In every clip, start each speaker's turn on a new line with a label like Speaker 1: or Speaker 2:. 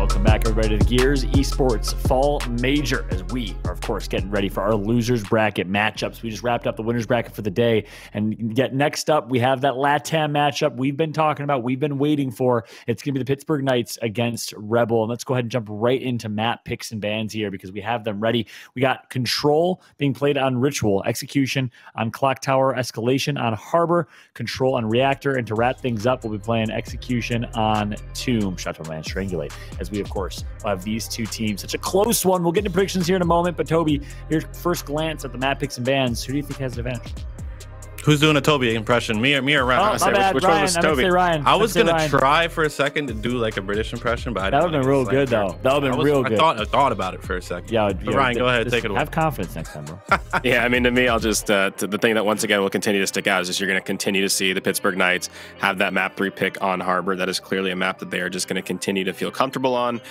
Speaker 1: Welcome back, everybody, to the Gears Esports Fall Major, as we are, of course, getting ready for our losers bracket matchups. We just wrapped up the winners bracket for the day, and next up, we have that LATAM matchup we've been talking about, we've been waiting for. It's going to be the Pittsburgh Knights against Rebel, and let's go ahead and jump right into map picks and bans here because we have them ready. We got Control being played on Ritual, Execution on Clocktower, Escalation on Harbor, Control on Reactor, and to wrap things up, we'll be playing Execution on Tomb. Shout out to my man Strangulate, as we, of course, will have these two teams. Such a close one. We'll get into predictions here in a moment, but Toby, your first glance at the map picks and bans, who do you think has the advantage?
Speaker 2: Who's doing a Toby impression? Me or Ryan?
Speaker 1: Oh, my bad,
Speaker 3: which
Speaker 1: Ryan.
Speaker 3: one was
Speaker 1: Toby? Ryan.
Speaker 2: I was going to try for a second to do like a British impression, but
Speaker 1: that would have been real good, though. That would have been real good.
Speaker 2: I thought about it for a second.
Speaker 1: Yeah,
Speaker 2: Ryan, go ahead. Take it away.
Speaker 1: Have confidence next time, bro.
Speaker 3: Yeah, I mean, to me, I'll just, the thing that once again will continue to stick out is just you're going to continue to see the Pittsburgh Knights have that map 3 pick on Harbor. That is clearly a map that they are just going to continue to feel comfortable on.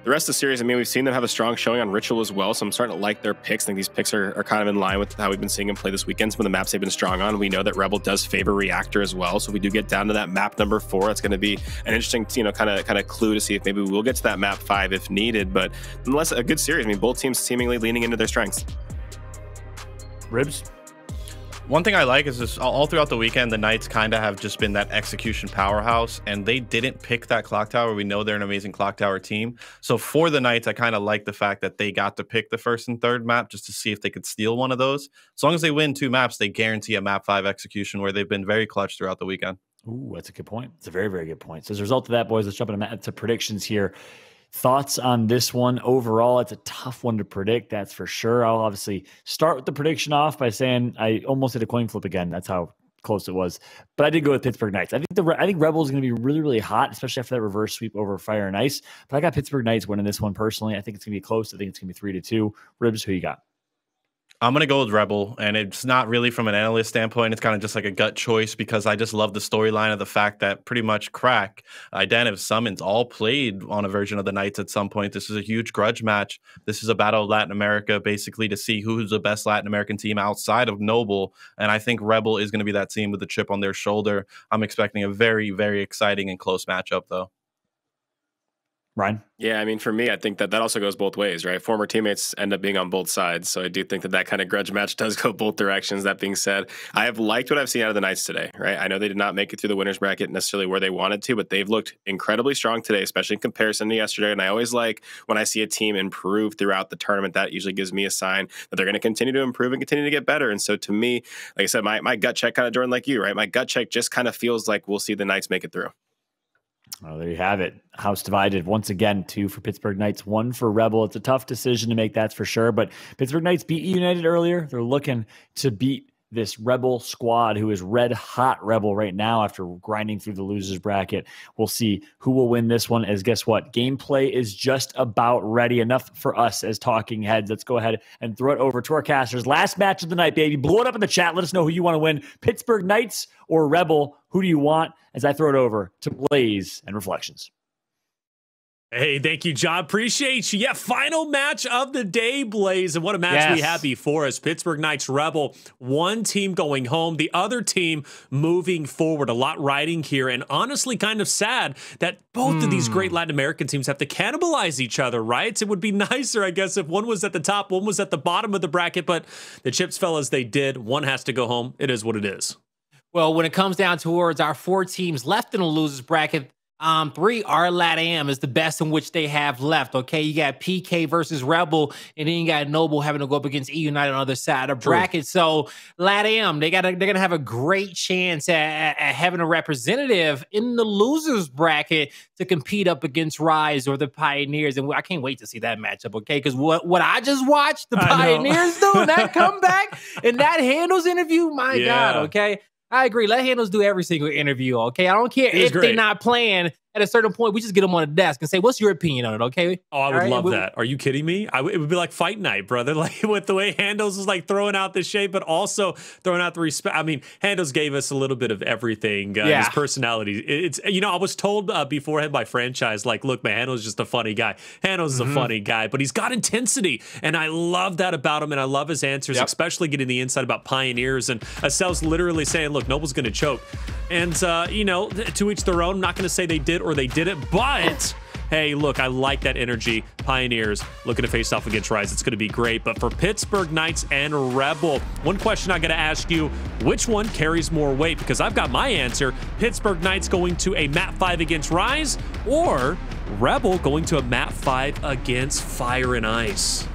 Speaker 3: The rest of the series, I mean, we've seen them have a strong showing on Ritual as well, so I'm starting to like their picks. I think these picks are kind of in line with how we've been seeing them play this weekend. Some of the maps they've been strong on. We know that Rebel does favor Reactor as well, so if we do get down to that map number 4, it's going to be an interesting, kind of clue to see if maybe we'll get to that map 5 if needed. But nonetheless, a good series. I mean, both teams seemingly leaning into their strengths.
Speaker 1: Ribs?
Speaker 2: One thing I like is this, all throughout the weekend, the Knights kind of have just been that execution powerhouse, and they didn't pick that clock tower. We know they're an amazing clock tower team. So for the Knights, I kind of like the fact that they got to pick the first and third map just to see if they could steal one of those. As long as they win 2 maps, they guarantee a map 5 execution, where they've been very clutch throughout the weekend.
Speaker 1: Ooh, that's a good point. It's a very, very good point. So as a result of that, boys, let's jump into predictions here. Thoughts on this one overall? It's a tough one to predict, that's for sure. I'll obviously start with the prediction off by saying I almost did a coin flip again. That's how close it was. But I did go with Pittsburgh Knights. I think Rebel is going to be really, really hot, especially after that reverse sweep over Fire and Ice. But I got Pittsburgh Knights winning this one personally. I think it's going to be close. I think it's going to be 3-2. Ribs, who you got?
Speaker 2: I'm going to go with Rebel, and it's not really from an analyst standpoint. It's kind of just like a gut choice because I just love the storyline of the fact that pretty much Crack, Identivez, SuMuNs all played on a version of the Knights at some point. This is a huge grudge match. This is a battle of Latin America, basically to see who's the best Latin American team outside of Noble, and I think Rebel is going to be that team with the chip on their shoulder. I'm expecting a very, very exciting and close matchup, though.
Speaker 1: Ryan?
Speaker 3: Yeah, I mean, for me, I think that also goes both ways, right? Former teammates end up being on both sides, so I do think that kind of grudge match does go both directions. That being said, I have liked what I've seen out of the Knights today, right? I know they did not make it through the winners bracket necessarily where they wanted to, but they've looked incredibly strong today, especially in comparison to yesterday, and I always like when I see a team improve throughout the tournament. That usually gives me a sign that they're going to continue to improve and continue to get better, and so to me, like I said, my gut check kind of, Jordan, like you, right? My gut check just kind of feels like we'll see the Knights make it through.
Speaker 1: Oh, there you have it. House divided once again. 2 for Pittsburgh Knights, 1 for Rebel. It's a tough decision to make, that's for sure. But Pittsburgh Knights beat United earlier. They're looking to beat this Rebel squad, who is red hot Rebel right now after grinding through the losers bracket. We'll see who will win this one, as guess what? Gameplay is just about ready. Enough for us as talking heads. Let's go ahead and throw it over to our casters. Last match of the night, baby. Blow it up in the chat. Let us know who you want to win. Pittsburgh Knights or Rebel. Who do you want? As I throw it over to Blaze and Reflections.
Speaker 4: Hey, thank you, John. Appreciate you. Yeah, final match of the day, Blaze. And what a match we have before us. Pittsburgh Knights Rebel, one team going home, the other team moving forward. A lot riding here, and honestly kind of sad that both of these great Latin American teams have to cannibalize each other, right? It would be nicer, I guess, if one was at the top, one was at the bottom of the bracket, but the chips fell as they did. One has to go home. It is what it is.
Speaker 5: Well, when it comes down towards our 4 teams left in the losers bracket, 3 are LATAM is the best in which they have left. Okay, you got PK versus Rebel, and then you got Noble having to go up against E United on the other side of the bracket. So LATAM, they're gonna have a great chance at having a representative in the losers bracket to compete up against Rise or the Pioneers, and I can't wait to see that matchup. Okay, because what I just watched the Pioneers do, that comeback and that Handles interview, my God. Okay. I agree. Let Handles do every single interview, okay? I don't care if they're not playing. At a certain point, we just get them on the desk and say, what's your opinion on it, okay?
Speaker 4: Oh, I would love that. Are you kidding me? It would be like fight night, brother. Like with the way Handles is like throwing out the shape, but also throwing out the respect. I mean, Handles gave us a little bit of everything. His personality. It's, you know, I was told beforehand by franchise, like, look, man, Handles is just a funny guy. Handles is a funny guy, but he's got intensity. And I love that about him. And I love his answers, especially getting the insight about Pioneers. And Acel's literally saying, look, Noble's going to choke. And, you know, to each their own. I'm not going to say they did or they didn't, but hey, look, I like that energy. Pioneers looking to face off against Rise. It's going to be great. But for Pittsburgh Knights and Rebel, one question I got to ask you, which one carries more weight? Because I've got my answer. Pittsburgh Knights going to a map 5 against Rise, or Rebel going to a map 5 against Fire and Ice?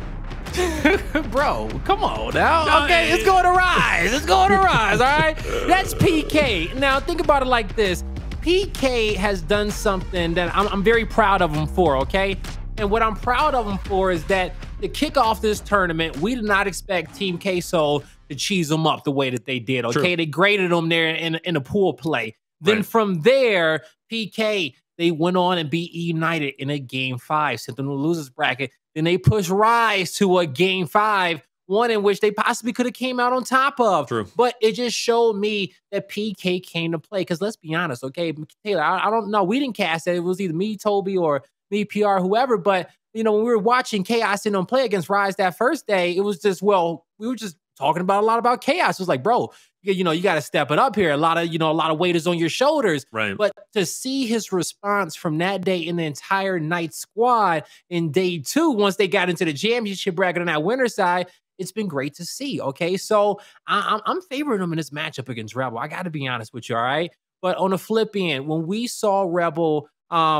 Speaker 5: Bro, come on now. Okay, it's going to Rise. It's going to Rise, all right? That's PK. Now, think about it like this. PK has done something that I'm very proud of him for, okay? And what I'm proud of him for is that to kick off this tournament, we did not expect Team Queso to cheese them up the way that they did, okay? True. They graded them there in a pool play. Then from there, PK, they went on and beat United in a game 5, sent them to the losers bracket. Then they pushed Rise to a game 5, one in which they possibly could have came out on top of. True. But it just showed me that PK came to play. Because let's be honest, okay, Taylor, I don't know. We didn't cast that. It was either me, Toby, or me, PR, whoever. But, you know, when we were watching Chaoz and them play against Rise that first day, it was just, well, we were just talking about a lot about Chaoz. It was like, bro, you know, you got to step it up here. A lot of weight is on your shoulders. Right. But to see his response from that day in the entire Knights squad in day 2, once they got into the championship bracket on that winner side, it's been great to see. Okay, so I'm favoring him in this matchup against Rebel. I got to be honest with you. All right. But on the flip end, when we saw Rebel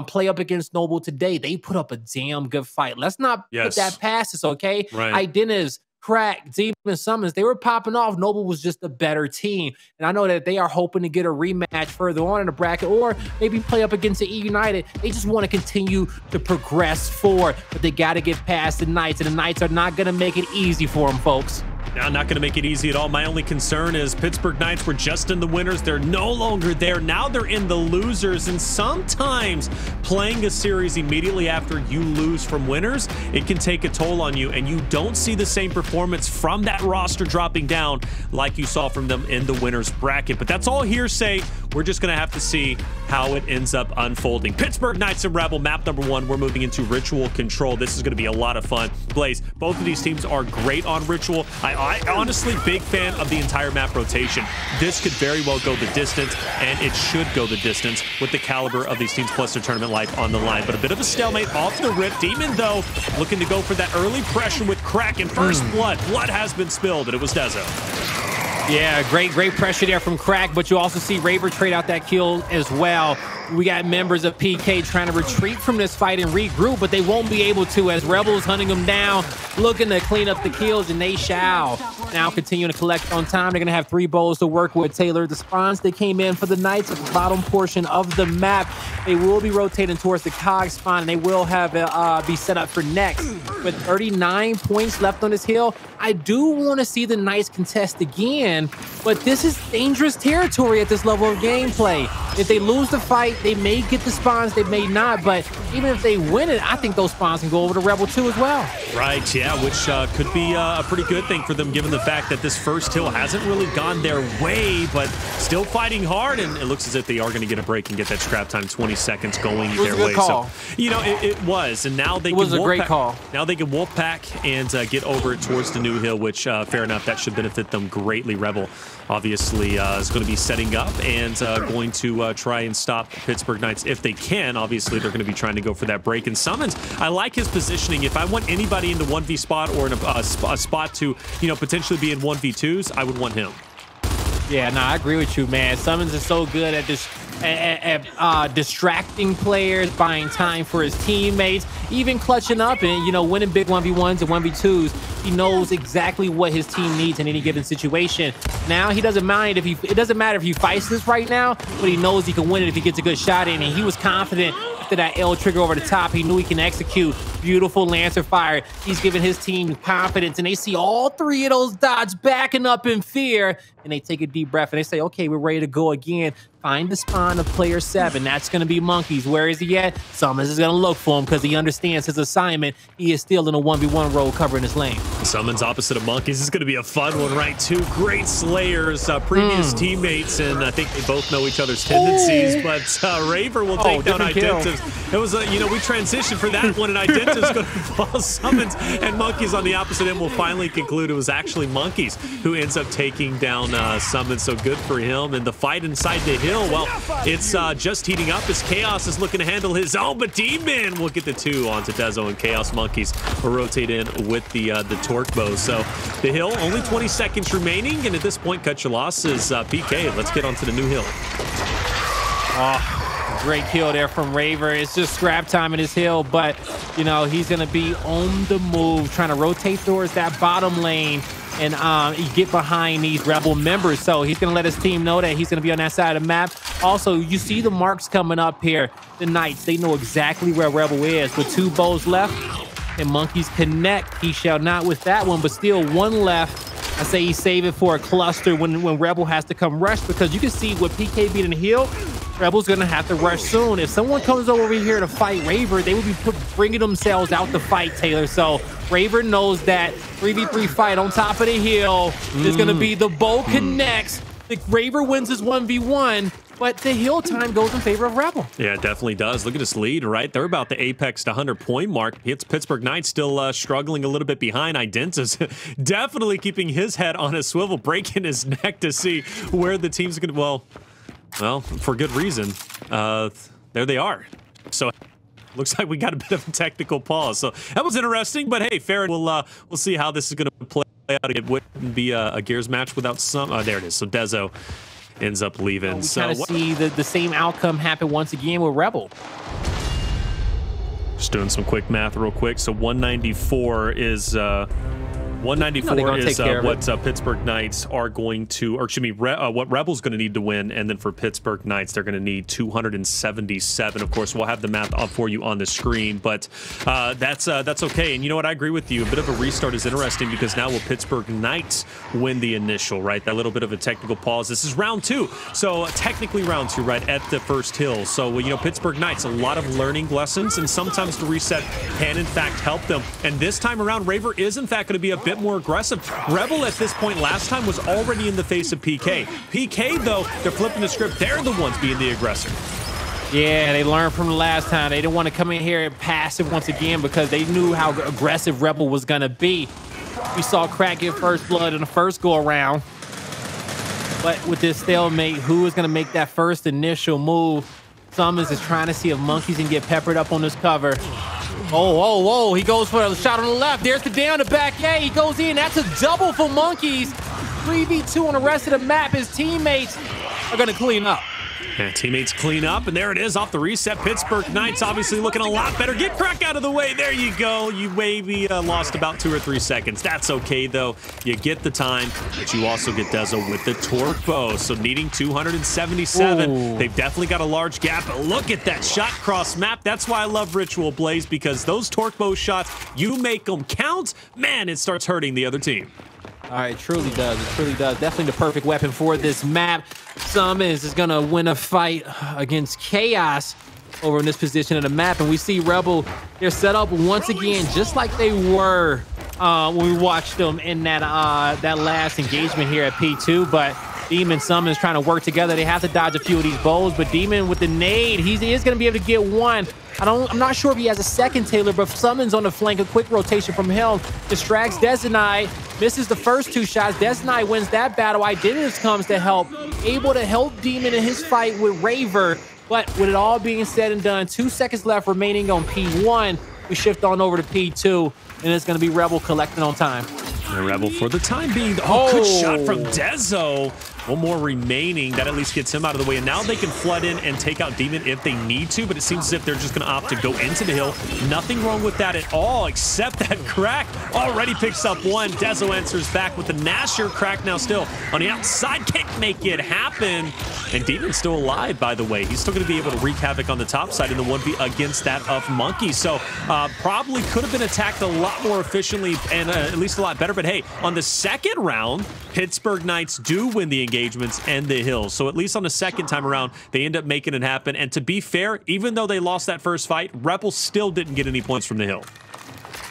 Speaker 5: play up against Noble today, they put up a damn good fight. Let's not put that past us. Okay. Right. Identivez, Crack, Demon, SuMuNs, they were popping off. Noble was just a better team. And I know that they are hoping to get a rematch further on in the bracket or maybe play up against the United. They just want to continue to progress forward, but they got to get past the Knights, and the Knights are not going to make it easy for them, folks.
Speaker 4: Now, not going to make it easy at all. My only concern is Pittsburgh Knights were just in the winners. They're no longer there. Now they're in the losers. And sometimes playing a series immediately after you lose from winners, it can take a toll on you. And you don't see the same performance from that roster dropping down like you saw from them in the winners bracket. But that's all hearsay. We're just going to have to see how it ends up unfolding. Pittsburgh Knights and Rebel, map number 1. We're moving into Ritual Control. This is going to be a lot of fun. Blaze, both of these teams are great on Ritual. I honestly, big fan of the entire map rotation. This could very well go the distance, and it should go the distance with the caliber of these teams plus their tournament life on the line. But a bit of a stalemate off the rip. Demon, though, looking to go for that early pressure with Crack and first blood. Blood has been spilled, and it was Dezo.
Speaker 5: Yeah, great pressure there from Crack, but you also see Raver trade out that kill as well. We got members of PK trying to retreat from this fight and regroup, but they won't be able to as Rebels hunting them down, looking to clean up the kills, and they shall. Now continuing to collect on time. They're going to have 3 bowls to work with. Taylor, the spawns they came in for the Knights at the bottom portion of the map. They will be rotating towards the cog spawn, and they will have be set up for next. With 39 points left on this hill, I do want to see the Knights contest again, but this is dangerous territory at this level of gameplay. If they lose the fight, they may get the spawns, they may not, but even if they win it, I think those spawns can go over to Rebel 2 as well.
Speaker 4: Right, yeah, which could be a pretty good thing for them given the fact that this first hill hasn't really gone their way, but still fighting hard, and it looks as if they are going to get a break and get that scrap time 20 seconds going their way.
Speaker 5: Call.
Speaker 4: So, you know, it was, and now they
Speaker 5: can
Speaker 4: Now they can wolf pack and get over it towards the new hill, which fair enough, that should benefit them greatly. Rebel obviously is going to be setting up and going to try and stop Pittsburgh Knights if they can. Obviously, they're going to be trying to go for that break. And SuMuNs, I like his positioning. If I want anybody in the 1v spot or in a spot to, you know, potentially be in 1v2s, I would want him.
Speaker 5: Yeah, no, I agree with you, man. SuMuNs is so good at this, at distracting players, buying time for his teammates, even clutching up and, you know, winning big 1v1s and 1v2s. He knows exactly what his team needs in any given situation. Now he doesn't mind if it doesn't matter if he fights this right now, but he knows he can win it if he gets a good shot in. And he was confident after that L trigger over the top. He knew he can execute. Beautiful Lancer fire. He's giving his team confidence, and they see all 3 of those dots backing up in fear, and they take a deep breath and they say, okay, we're ready to go again. Find the spawn of player 7. That's going to be Monkyz. Where is he at? SuMuNs is going to look for him because he understands his assignment. He is still in a 1v1 role covering his lane.
Speaker 4: SuMuNs opposite of Monkyz. This is going to be a fun one, right? 2 great slayers, previous teammates, and I think they both know each other's tendencies, but Raver will take down Identivez. It was, you know, we transitioned for that one, and Identivez going to fall SuMuNs, and Monkyz on the opposite end will finally conclude it was actually Monkyz who ends up taking down SuMuNs, so good for him. And the fight inside the hill, hill. Well, it's just heating up as Chaoz is looking to handle his own, but Demon will get the 2 onto Dezo, and Chaoz Monkyz will rotate in with the torque bow. So the hill, only 20 seconds remaining, and at this point, cut your losses. PK, let's get onto the new hill.
Speaker 5: Oh, great kill there from Raver. It's just scrap time in his hill, but, you know, he's going to be on the move, trying to rotate towards that bottom lane and get behind these Rebel members. So he's going to let his team know that he's going to be on that side of the map. Also, you see the marks coming up here. The Knights, they know exactly where Rebel is. With 2 bows left and Monkyz connect, he shall not with that one, but still 1 left. I say he save it for a cluster when Rebel has to come rush, because you can see with PK being in the hill, Rebel's going to have to rush soon. If someone comes over here to fight Raver, they would be bringing themselves out to fight Taylor. So Raver knows that 3v3 fight on top of the hill is going to be the bow connects. The Raver wins his 1v1, but the hill time goes in favor of Rebel.
Speaker 4: Yeah, it definitely does. Look at this lead, right? They're about the apex to 100-point mark. It's Pittsburgh Knights still struggling a little bit behind. Identivez definitely keeping his head on a swivel, breaking his neck to see where the team's going to, well, for good reason. There they are. So looks like we got a bit of a technical pause. So that was interesting, but hey, fair. We'll see how this is going to play out. It wouldn't be a Gears match without some. There it is. So Dezo ends up leaving.
Speaker 5: We kind of see the same outcome happen once again with Rebel.
Speaker 4: Just doing some quick math real quick. So 194 is 194 is what Pittsburgh Knights are going to, or excuse me, what Rebel's going to need to win, and then for Pittsburgh Knights, they're going to need 277. Of course, we'll have the math up for you on the screen, but that's okay. And you know what? I agree with you. A bit of a restart is interesting because now will Pittsburgh Knights win the initial, right? That little bit of a technical pause. This is round 2, so technically round 2, right, at the first hill. So, you know, Pittsburgh Knights, a lot of learning lessons, and sometimes the reset can, in fact, help them. And this time around, Raver is, in fact, going to be a bit more aggressive. Rebel at this point last time was already in the face of PK. PK, though, they're flipping the script. They're the ones being the aggressor.
Speaker 5: Yeah, they learned from the last time. They didn't want to come in here and passive once again because they knew how aggressive Rebel was going to be. We saw Crack get first blood in the first go-around. But with this stalemate, who is going to make that first initial move? SuMuNs is trying to see if Monkyz can get peppered up on this cover. Oh, he goes for a shot on the left. There's the down the back. Yeah, he goes in. That's a double for Monkyz. 3v2 on the rest of the map. His teammates are going to clean up.
Speaker 4: Yeah, teammates clean up, and there it is off the reset. Pittsburgh Knights obviously looking a lot better. Get Crack out of the way. There you go. You maybe lost about 2 or 3 seconds. That's okay, though. You get the time, but you also get Dezo with the torque bow. So needing 277. Ooh. They've definitely got a large gap. But look at that shot cross map. That's why I love Ritual Blaze, because those torque bow shots, you make them count. Man, it starts hurting the other team.
Speaker 5: All right, it truly does. It truly does. Definitely the perfect weapon for this map. SuMuNs is going to win a fight against Chaoz over in this position of the map. And we see Rebel, they're set up once again, just like they were when we watched them in that last engagement here at P2. But Demon and SuMuNs trying to work together. They have to dodge a few of these bows, but Demon with the nade, he is going to be able to get one. I'm not sure if he has a second, Taylor, but SuMuNs on the flank, a quick rotation from him, distracts Dezo, misses the first 2 shots. Dezo wins that battle. Identivez comes to help, able to help Demon in his fight with Raver. But with it all being said and done, 2 seconds left remaining on P1. We shift on over to P2, and it's going to be Rebel collecting on time.
Speaker 4: And Rebel for the time being. Oh, good shot from Dezo. One more remaining. That at least gets him out of the way. And now they can flood in and take out Demon if they need to, but it seems as if they're just going to opt to go into the hill. Nothing wrong with that at all, except that Crack already picks up one. Dezo answers back with the Nasher. Crack now still on the outside. Can't make it happen. And Demon's still alive, by the way. He's still going to be able to wreak havoc on the top side in the 1v against that of Monkyz. So probably could have been attacked a lot more efficiently and at least a lot better. But hey, on the second round, Pittsburgh Knights do win the engagements and the hills. So at least on the second time around, they end up making it happen. And to be fair, even though they lost that first fight, Rebel still didn't get any points from the hill.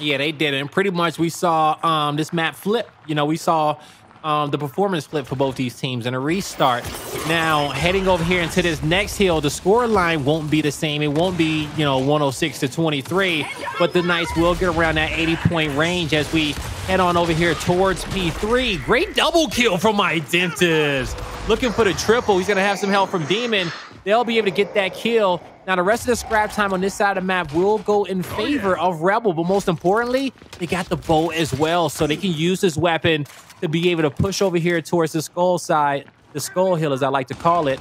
Speaker 5: Yeah, they didn't. Pretty much we saw this map flip. You know, we saw the performance flip for both these teams and a restart. Now, heading over here into this next hill, the score line won't be the same. It won't be, 106 to 23, but the Knights will get around that 80-point range as we head on over here towards P3. Great double kill from Identivez. Looking for the triple. He's going to have some help from Demon. They'll be able to get that kill. Now, the rest of the scrap time on this side of the map will go in favor of Rebel, but most importantly, they got the bow as well, so they can use this weapon to be able to push over here towards the skull side, the skull hill, as I like to call it.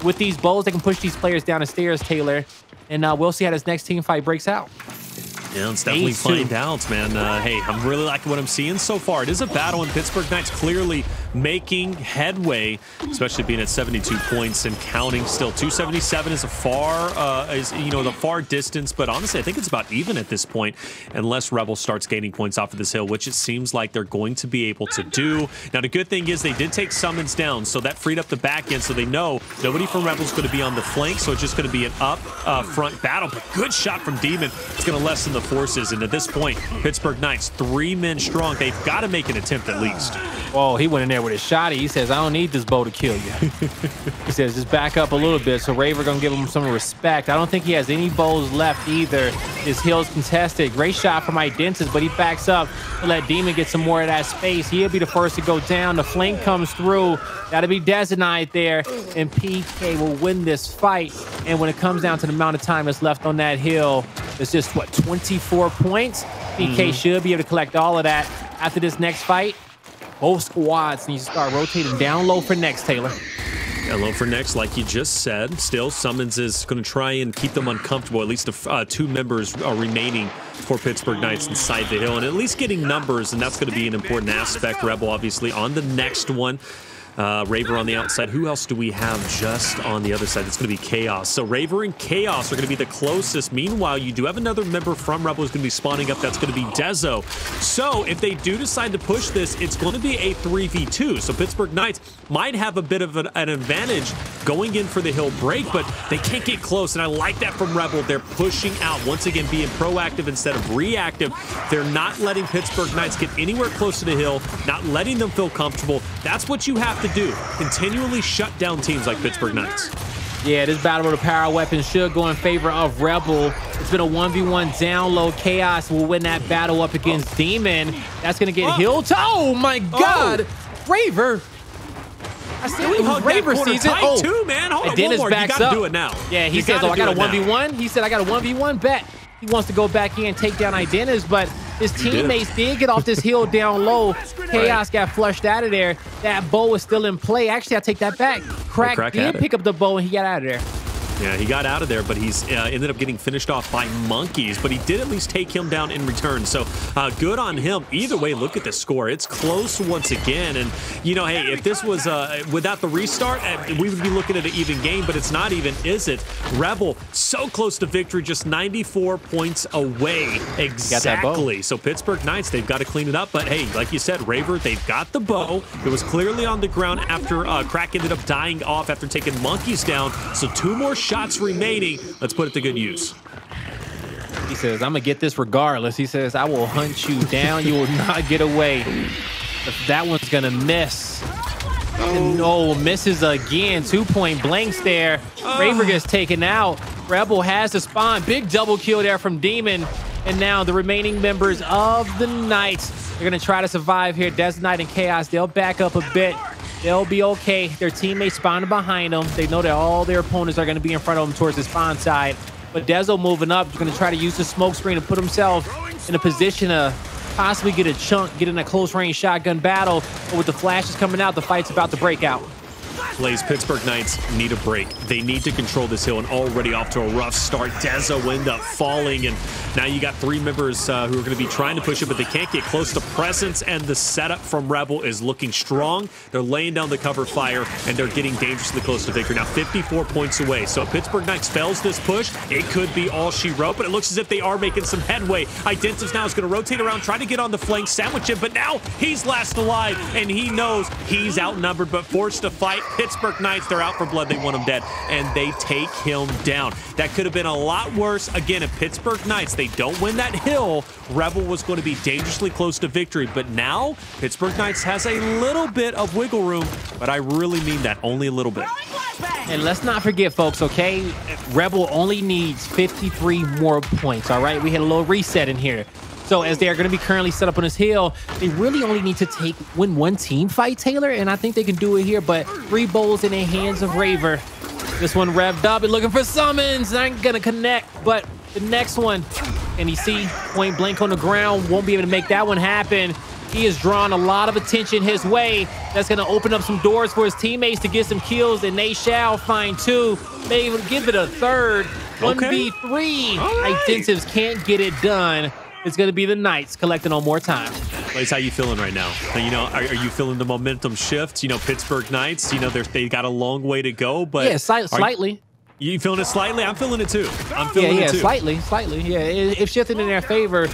Speaker 5: With these bows, they can push these players down the stairs, Taylor, and we'll see how this next team fight breaks out.
Speaker 4: Yeah, let's definitely find out, man. Hey, I'm really liking what I'm seeing so far. It is a battle, and Pittsburgh Knights clearly making headway, especially being at 72 points and counting still. 277 is a far, the far distance, but honestly, I think it's about even at this point, unless Rebel starts gaining points off of this hill, which it seems like they're going to be able to do. Now, the good thing is they did take SuMuNs down, so that freed up the back end, so they know nobody from Rebel's going to be on the flank, so it's just going to be an up front battle. But good shot from Demon. It's going to lessen the forces, and at this point, Pittsburgh Knights, 3 men strong. They've got to make an attempt at least.
Speaker 5: Oh, he went in there with a shotty. He says, I don't need this bow to kill you. He says, just back up a little bit. So Raver gonna give him some respect. I don't think he has any bows left either. His hill's contested. Great shot from Identivez, but he backs up to let Demon get some more of that space. He'll be the first to go down. The flank comes through. That'll be Dezo there, and PK will win this fight. And when it comes down to the amount of time that's left on that hill, it's just, 24 points? PK should be able to collect all of that after this next fight. Both squads need to start rotating down low for next, Taylor.
Speaker 4: Yeah, low for next, like you just said. Still, SuMuNs is going to try and keep them uncomfortable. At least 2 members are remaining for Pittsburgh Knights inside the hill, and at least getting numbers, and that's going to be an important aspect. Rebel, obviously, on the next one. Raver on the outside. Who else do we have just on the other side? It's going to be Chaoz. So Raver and Chaoz are going to be the closest. Meanwhile, you do have another member from Rebel who's going to be spawning up. That's going to be Dezo. So if they do decide to push this, it's going to be a 3v2. So Pittsburgh Knights might have a bit of an advantage going in for the hill break, but they can't get close. And I like that from Rebel. They're pushing out. Once again, being proactive instead of reactive. They're not letting Pittsburgh Knights get anywhere close to the hill, not letting them feel comfortable. That's what you have to do. Continually shut down teams like Pittsburgh Knights.
Speaker 5: Yeah, this battle with the power weapon should go in favor of Rebel. It's been a 1v1 down low. Chaoz will win that battle up against Demon. That's going to get Hill. Oh, my God. Raver. I see it. Raver sees it.
Speaker 4: Too, man. Hold on,
Speaker 5: Dennis
Speaker 4: one more.
Speaker 5: backs
Speaker 4: You got to
Speaker 5: up.
Speaker 4: do it now.
Speaker 5: Yeah, he says, I got a 1v1. He said, I got a 1v1 bet. He wants to go back in and take down Identivez, but his teammates did get off this hill down low. Chaoz got flushed out of there. That bow is still in play. Actually, I take that back. Crack did pick up the bow, and he got out of there.
Speaker 4: Yeah, he got out of there, but he's ended up getting finished off by Monkyz, but he did at least take him down in return. So good on him. Either way, look at the score. It's close once again. And, hey, if this was without the restart, we would be looking at an even game, but it's not even, is it? Rebel, so close to victory, just 94 points away. Exactly. So Pittsburgh Knights, they've got to clean it up. But, hey, like you said, Raver, they've got the bow. It was clearly on the ground after Crack ended up dying off after taking Monkyz down. So 2 more shots remaining. Let's put it to good use.
Speaker 5: He says, I'm going to get this regardless. He says, I will hunt you down. You will not get away. If that one's going to miss. No, misses again. 2-point blanks there. Raver gets taken out. Rebel has the spawn. Big double kill there from Demon. And now the remaining members of the Knights, they're going to try to survive here. Dezo and Chaoz, they'll back up a bit. They'll be okay. Their teammates spawning behind them. They know that all their opponents are going to be in front of them towards the spawn side. But Dezo moving up, going to try to use the smoke screen to put himself in a position to possibly get a chunk, get in a close range shotgun battle. But with the flashes coming out, the fight's about to break out.
Speaker 4: Plays Pittsburgh Knights need a break. They need to control this hill, and already off to a rough start. Dezo end up falling, and now you got 3 members who are going to be trying to push it, but they can't get close to Presence, and the setup from Rebel is looking strong. They're laying down the cover fire, and they're getting dangerously close to victory. Now 54 points away, so if Pittsburgh Knights fails this push, it could be all she wrote, but it looks as if they are making some headway. Identivez now is going to rotate around, try to get on the flank, sandwich him, but now he's last alive, and he knows he's outnumbered, but forced to fight right. Pittsburgh Knights, they're out for blood. They want him dead, and they take him down. That could have been a lot worse. Again, if Pittsburgh Knights, they don't win that hill, Rebel was going to be dangerously close to victory. But now, Pittsburgh Knights has a little bit of wiggle room, but I really mean that, only a little bit.
Speaker 5: And let's not forget, folks, okay? Rebel only needs 53 more points, all right? We had a little reset in here. So as they are going to be currently set up on this hill, they really only need to win one team fight, Taylor, and I think they can do it here, but 3 bowls in the hands of Raver. This one revved up and looking for SuMuNs. Not going to connect, but the next one, and you see point blank on the ground, won't be able to make that one happen. He has drawn a lot of attention his way. That's going to open up some doors for his teammates to get some kills, and they shall find 2. Maybe give it a third. 1v3. Right. Identivez can't get it done. It's going to be the Knights collecting on more time.
Speaker 4: Blaze, how you feeling right now? You know, are you feeling the momentum shift? You know, Pittsburgh Knights, you know, they got a long way to go, but
Speaker 5: yeah, slightly.
Speaker 4: You feeling it slightly? I'm feeling it too. I'm feeling it too.
Speaker 5: Slightly. Yeah, it's shifting in their favor,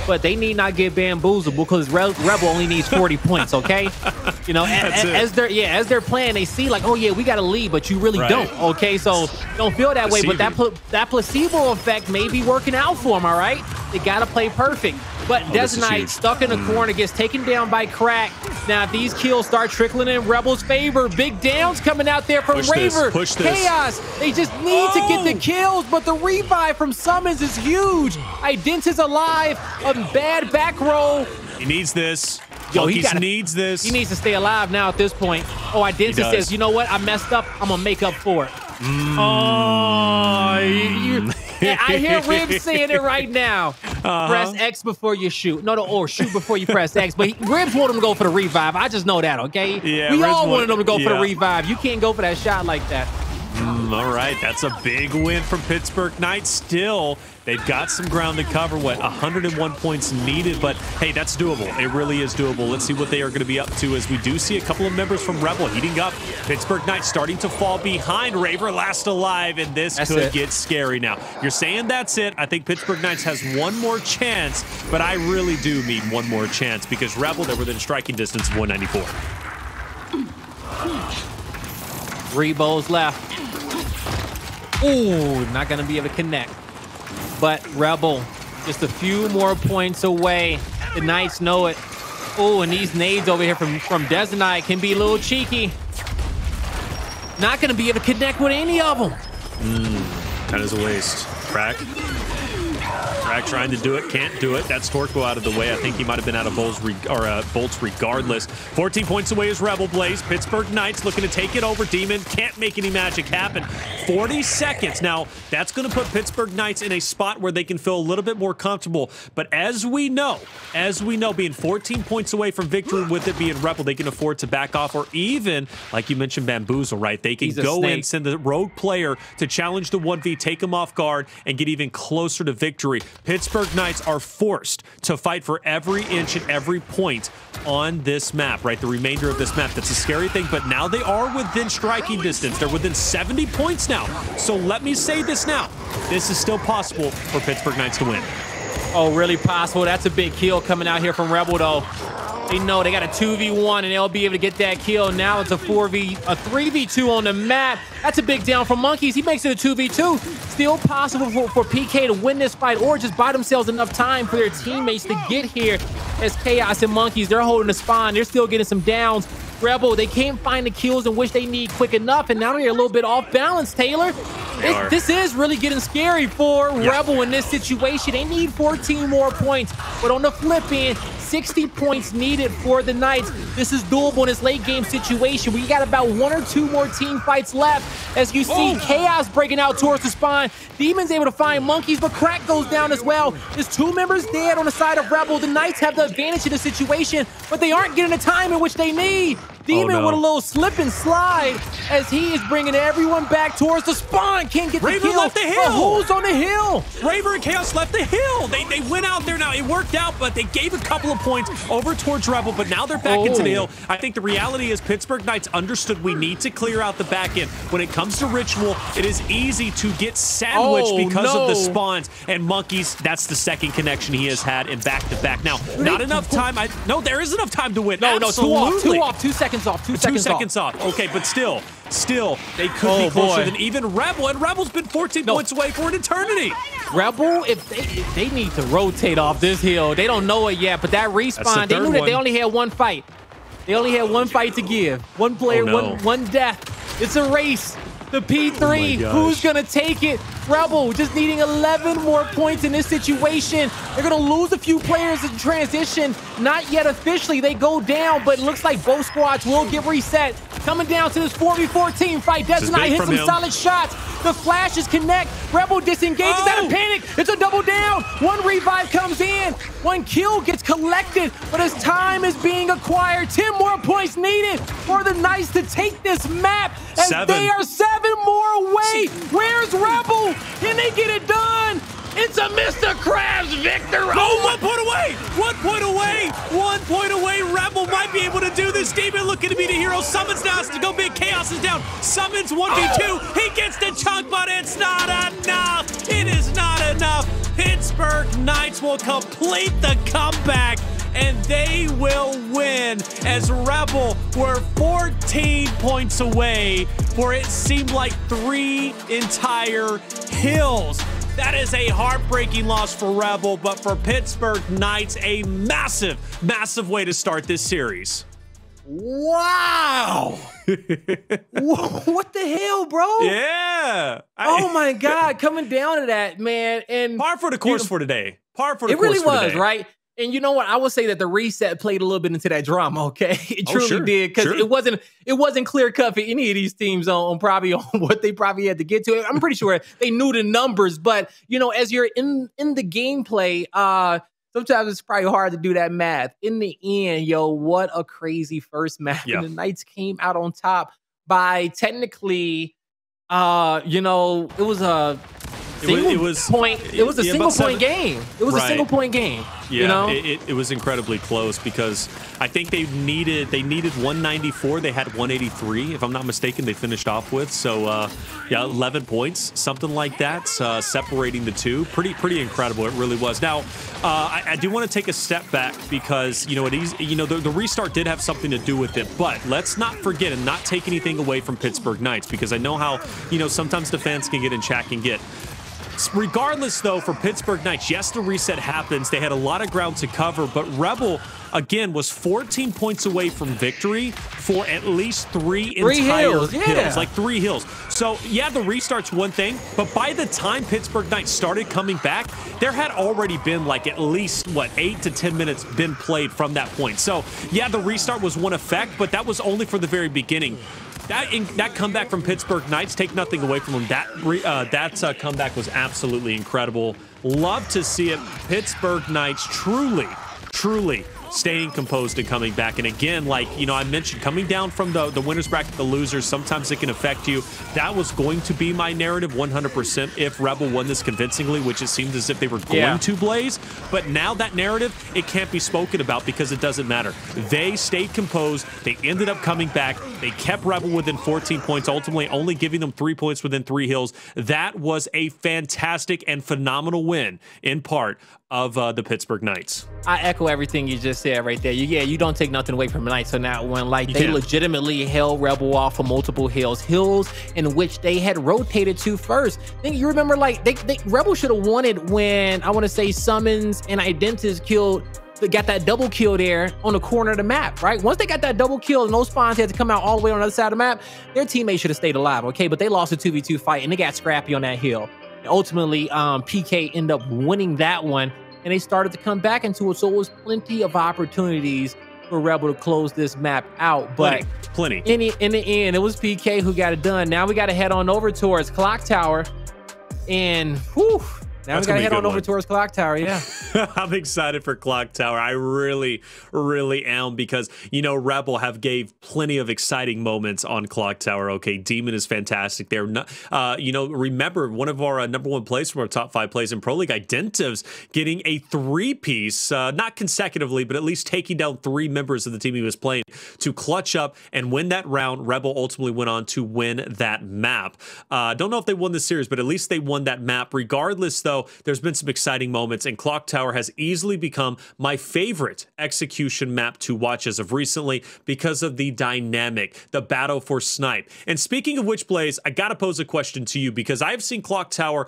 Speaker 5: but they need not get bamboozled because Rebel only needs 40 points. Okay, you know, as they're playing, they see like, oh yeah, we got to lead, but you really don't. Okay, so don't feel that way. But that placebo effect may be working out for them. All right, they got to play perfect. But Dezo stuck in the corner, gets taken down by Crack. Now, if these kills start trickling in Rebel's favor, big downs coming out there from Raver.
Speaker 4: Push this.
Speaker 5: Chaoz, they just need to get the kills, but the revive from SuMuNs is huge. Identivez alive, a bad back roll.
Speaker 4: He needs this.
Speaker 5: Yo,
Speaker 4: Monkyz needs this.
Speaker 5: He needs to stay alive now at this point. Oh, Identivez says, you know what? I messed up. I'm going to make up for it. I hear Rib saying it right now. Press X before you shoot. Or shoot before you press X. But Ribs wanted him to go for the revive. I just know that, okay?
Speaker 4: Yeah,
Speaker 5: we all wanted him to go for the revive. You can't go for that shot like that.
Speaker 4: All right, that's a big win from Pittsburgh Knights. Still, they've got some ground to cover. 101 points needed, but hey, that's doable. It really is doable. Let's see what they are going to be up to, as we do see a couple of members from Rebel heating up. Pittsburgh Knights starting to fall behind. Raver last alive, and this could get scary now. You're saying that's it. I think Pittsburgh Knights has one more chance, but I really do mean one more chance, because Rebel, they're within striking distance of 194.
Speaker 5: 3 bowls left. Ooh, not going to be able to connect. But Rebel, just a few more points away. The Knights know it. Oh, and these nades over here from Dezo can be a little cheeky. Not going to be able to connect with any of them.
Speaker 4: That is a waste. Crack trying to do it, can't do it. That's Torko out of the way. I think he might have been out of bolts regardless. 14 points away is Rebel Blaze. Pittsburgh Knights looking to take it over. Demon can't make any magic happen. 40 seconds. Now, that's going to put Pittsburgh Knights in a spot where they can feel a little bit more comfortable. But as we know, being 14 points away from victory, with it being Rebel, they can afford to back off, or even, like you mentioned, bamboozle, right? They can go in, send the rogue player to challenge the 1v, take him off guard, and get even closer to victory. Pittsburgh Knights are forced to fight for every inch and every point on this map, right? The remainder of this map. That's a scary thing, but now they are within striking distance. They're within 70 points now. So let me say this now. This is still possible for Pittsburgh Knights to win.
Speaker 5: Oh, really possible. That's a big kill coming out here from Rebel, though. They know they got a 2v1, and they'll be able to get that kill. Now it's a 3v2 on the map. That's a big down from Monkyz. He makes it a 2v2. Still possible for PK to win this fight, or just buy themselves enough time for their teammates to get here. As Chaoz and Monkyz, they're holding the spawn. They're still getting some downs. Rebel, they can't find the kills in which they need quick enough, and now they're a little bit off balance, Taylor. This is really getting scary for Rebel in this situation. They need 14 more points, but on the flip end, 60 points needed for the Knights. This is doable in this late game situation. We got about 1 or 2 more team fights left. As you see, Chaoz breaking out towards the spawn. Demon's able to find Monkyz, but Crack goes down as well. There's 2 members dead on the side of Rebel. The Knights have the advantage in the situation, but they aren't getting the time in which they need. Demon with a little slip and slide as he is bringing everyone back towards the spawn. Can't get the
Speaker 4: Raver
Speaker 5: kill.
Speaker 4: left the hill.
Speaker 5: Who's on the hill?
Speaker 4: Raver and Chaoz left the hill. They went out there. Now, it worked out, but they gave a couple of points over towards Rebel, but now they're back into the hill. I think the reality is Pittsburgh Knights understood we need to clear out the back end. When it comes to Ritual, it is easy to get sandwiched because of the spawns. And Monkyz, that's the second connection he has had in back-to-back. Now, not enough time. No, there is enough time to win.
Speaker 5: No, 2 off. 2 seconds seconds off. 2
Speaker 4: 2
Speaker 5: seconds
Speaker 4: seconds off. Okay, but still, they could be closer than even Rebel, and Rebel's been 14 points away for an eternity.
Speaker 5: Rebel, if they need to rotate off this hill. They don't know it yet, but that respawn, they knew that they only had one fight. They only had one fight to give. One player, one death. It's a race. The P3, who's going to take it? Rebel just needing 11 more points in this situation. They're going to lose a few players in transition. Not yet officially. They go down, but it looks like both squads will get reset. Coming down to this 4v4 team fight. Dezo hits some solid shots. The flashes connect. Rebel disengages out of panic. It's a double down. One revive comes in. One kill gets collected, but as time is being acquired, 10 more points needed for the Knights to take this map. As they are 7 more away. Where's Rebel? Can they get it done? It's a Mr. Krabs victory.
Speaker 4: Oh, 1 point away. 1 point away. 1 point away. Rebel might be able to do this. Demon looking to be the hero. SuMuNs now has to go big. Chaoz is down. SuMuNs 1v2. He gets the chunk, but it's not enough. It is not enough. Pittsburgh Knights will complete the comeback, and they will win as Rebel were 14 points away for it seemed like 3 entire hills. That is a heartbreaking loss for Rebel, but for Pittsburgh Knights, a massive, massive way to start this series.
Speaker 5: Wow. What the hell, bro?
Speaker 4: Yeah.
Speaker 5: Oh my God, coming down to that, man. And
Speaker 4: par for the course for today. Par for the
Speaker 5: course
Speaker 4: for today.
Speaker 5: It really was, right? And you know what? I would say that the reset played a little bit into that drama, okay? It truly did, because it wasn't clear cut for any of these teams on what they probably had to get to. I'm pretty sure they knew the numbers, but you know, as you're in the gameplay, sometimes it's probably hard to do that math. In the end, yo, what a crazy first map. And the Knights came out on top by technically, you know, it was a single point game. It was a single point game.
Speaker 4: Yeah, you know? it was incredibly close because I think they needed 194. They had 183, if I'm not mistaken. They finished off with yeah, 11 points, something like that, separating the two. Pretty incredible. It really was. Now, I do want to take a step back because the restart did have something to do with it. But let's not forget and not take anything away from Pittsburgh Knights, because I know how sometimes the fans can get in chat and get. Regardless, though, for Pittsburgh Knights, yes, the reset happens. They had a lot of ground to cover, but Rebel, again, was 14 points away from victory for at least 3 entire hills, like 3 hills. So, yeah, the restart's one thing, but by the time Pittsburgh Knights started coming back, there had already been like at least, 8 to 10 minutes been played from that point. So, yeah, the restart was one effect, but that was only for the very beginning. That comeback from Pittsburgh Knights, take nothing away from them. That comeback was absolutely incredible. Love to see it. Pittsburgh Knights truly staying composed and coming back. And again, like, I mentioned, coming down from the winners bracket, the losers, sometimes it can affect you. That was going to be my narrative 100% if Rebel won this convincingly, which it seemed as if they were going to, Blaze. But now that narrative, it can't be spoken about because it doesn't matter. They stayed composed. They ended up coming back. They kept Rebel within 14 points, ultimately only giving them 3 points within 3 hills. That was a fantastic and phenomenal win, in part, of the Pittsburgh Knights.
Speaker 5: I echo everything you just said right there. You don't take nothing away from the Knights on that one. Like, they legitimately held Rebel off of multiple hills in which they had rotated to first. Think you remember, like, Rebel should have won it when, I want to say, SuMuNs and Identivez got that double kill there on the corner of the map, right? Once they got that double kill and those spawns had to come out all the way on the other side of the map, their teammates should have stayed alive, okay? But they lost a 2v2 fight and they got scrappy on that hill. Ultimately, PK ended up winning that one, and they started to come back into it. So it was plenty of opportunities for Rebel to close this map out. But
Speaker 4: plenty.
Speaker 5: In the end, it was PK who got it done. Now we got to head on over towards Clocktower, and whew, now we got to head on over towards Clocktower, yeah.
Speaker 4: I'm excited for Clocktower. I really am, because, Rebel have gave plenty of exciting moments on Clocktower. Okay, Demon is fantastic there. Remember, one of our #1 plays from our top 5 plays in Pro League, Identivez, getting a 3-piece, not consecutively, but at least taking down 3 members of the team he was playing to clutch up and win that round. Rebel ultimately went on to win that map. Don't know if they won the series, but at least they won that map. Regardless, though, though, there's been some exciting moments, and Clocktower has easily become my favorite execution map to watch as of recently because of the dynamic, the battle for snipe. And speaking of which, Blaze, I got to pose a question to you because I've seen Clocktower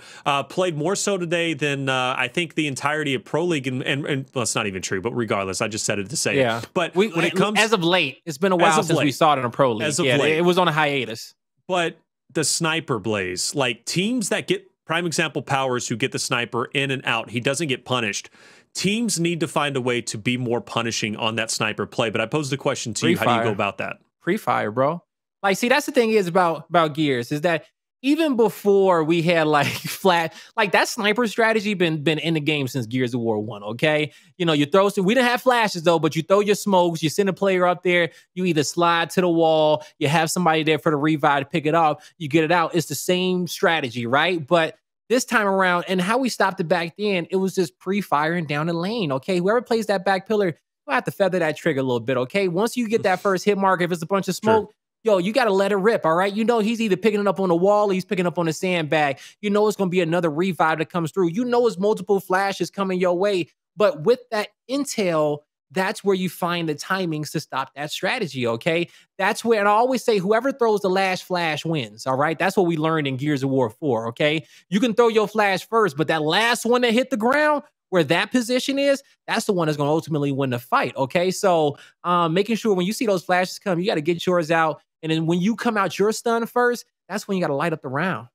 Speaker 4: played more so today than I think the entirety of Pro League, and well, it's not even true, but regardless, I just said it to say it. But when it comes...
Speaker 5: As of late, it's been a while since we saw it in a Pro League. It was on a hiatus.
Speaker 4: But the sniper, Blaze, like teams that get, prime example, Powers, who get the sniper in and out, he doesn't get punished. Teams need to find a way to be more punishing on that sniper play. But I posed the question to you, how do you go about that?
Speaker 5: Pre-fire, bro. Like, see, that's the thing is about Gears, is that even before we had like flat, like that sniper strategy been in the game since Gears of War 1, okay? You know, you throw some, we didn't have flashes though, but you throw your smokes, you send a player up there, you either slide to the wall, you have somebody there for the revive to pick it up, you get it out. It's the same strategy, right? But this time around, and how we stopped it back then, it was just pre-firing down the lane, okay? Whoever plays that back pillar, you'll have to feather that trigger a little bit, okay? Once you get that first hit mark, if it's a bunch of smoke, yo, you got to let it rip, all right? You know he's either picking it up on the wall or he's picking up on the sandbag. You know it's going to be another revive that comes through. You know it's multiple flashes coming your way. But with that intel, that's where you find the timings to stop that strategy, okay? That's where, and I always say, whoever throws the last flash wins, all right? That's what we learned in Gears of War 4, okay? You can throw your flash first, but that last one that hit the ground, where that position is, that's the one that's going to ultimately win the fight, okay? So making sure when you see those flashes come, you got to get yours out. And then when you come out your stun first, that's when you got to light up the round.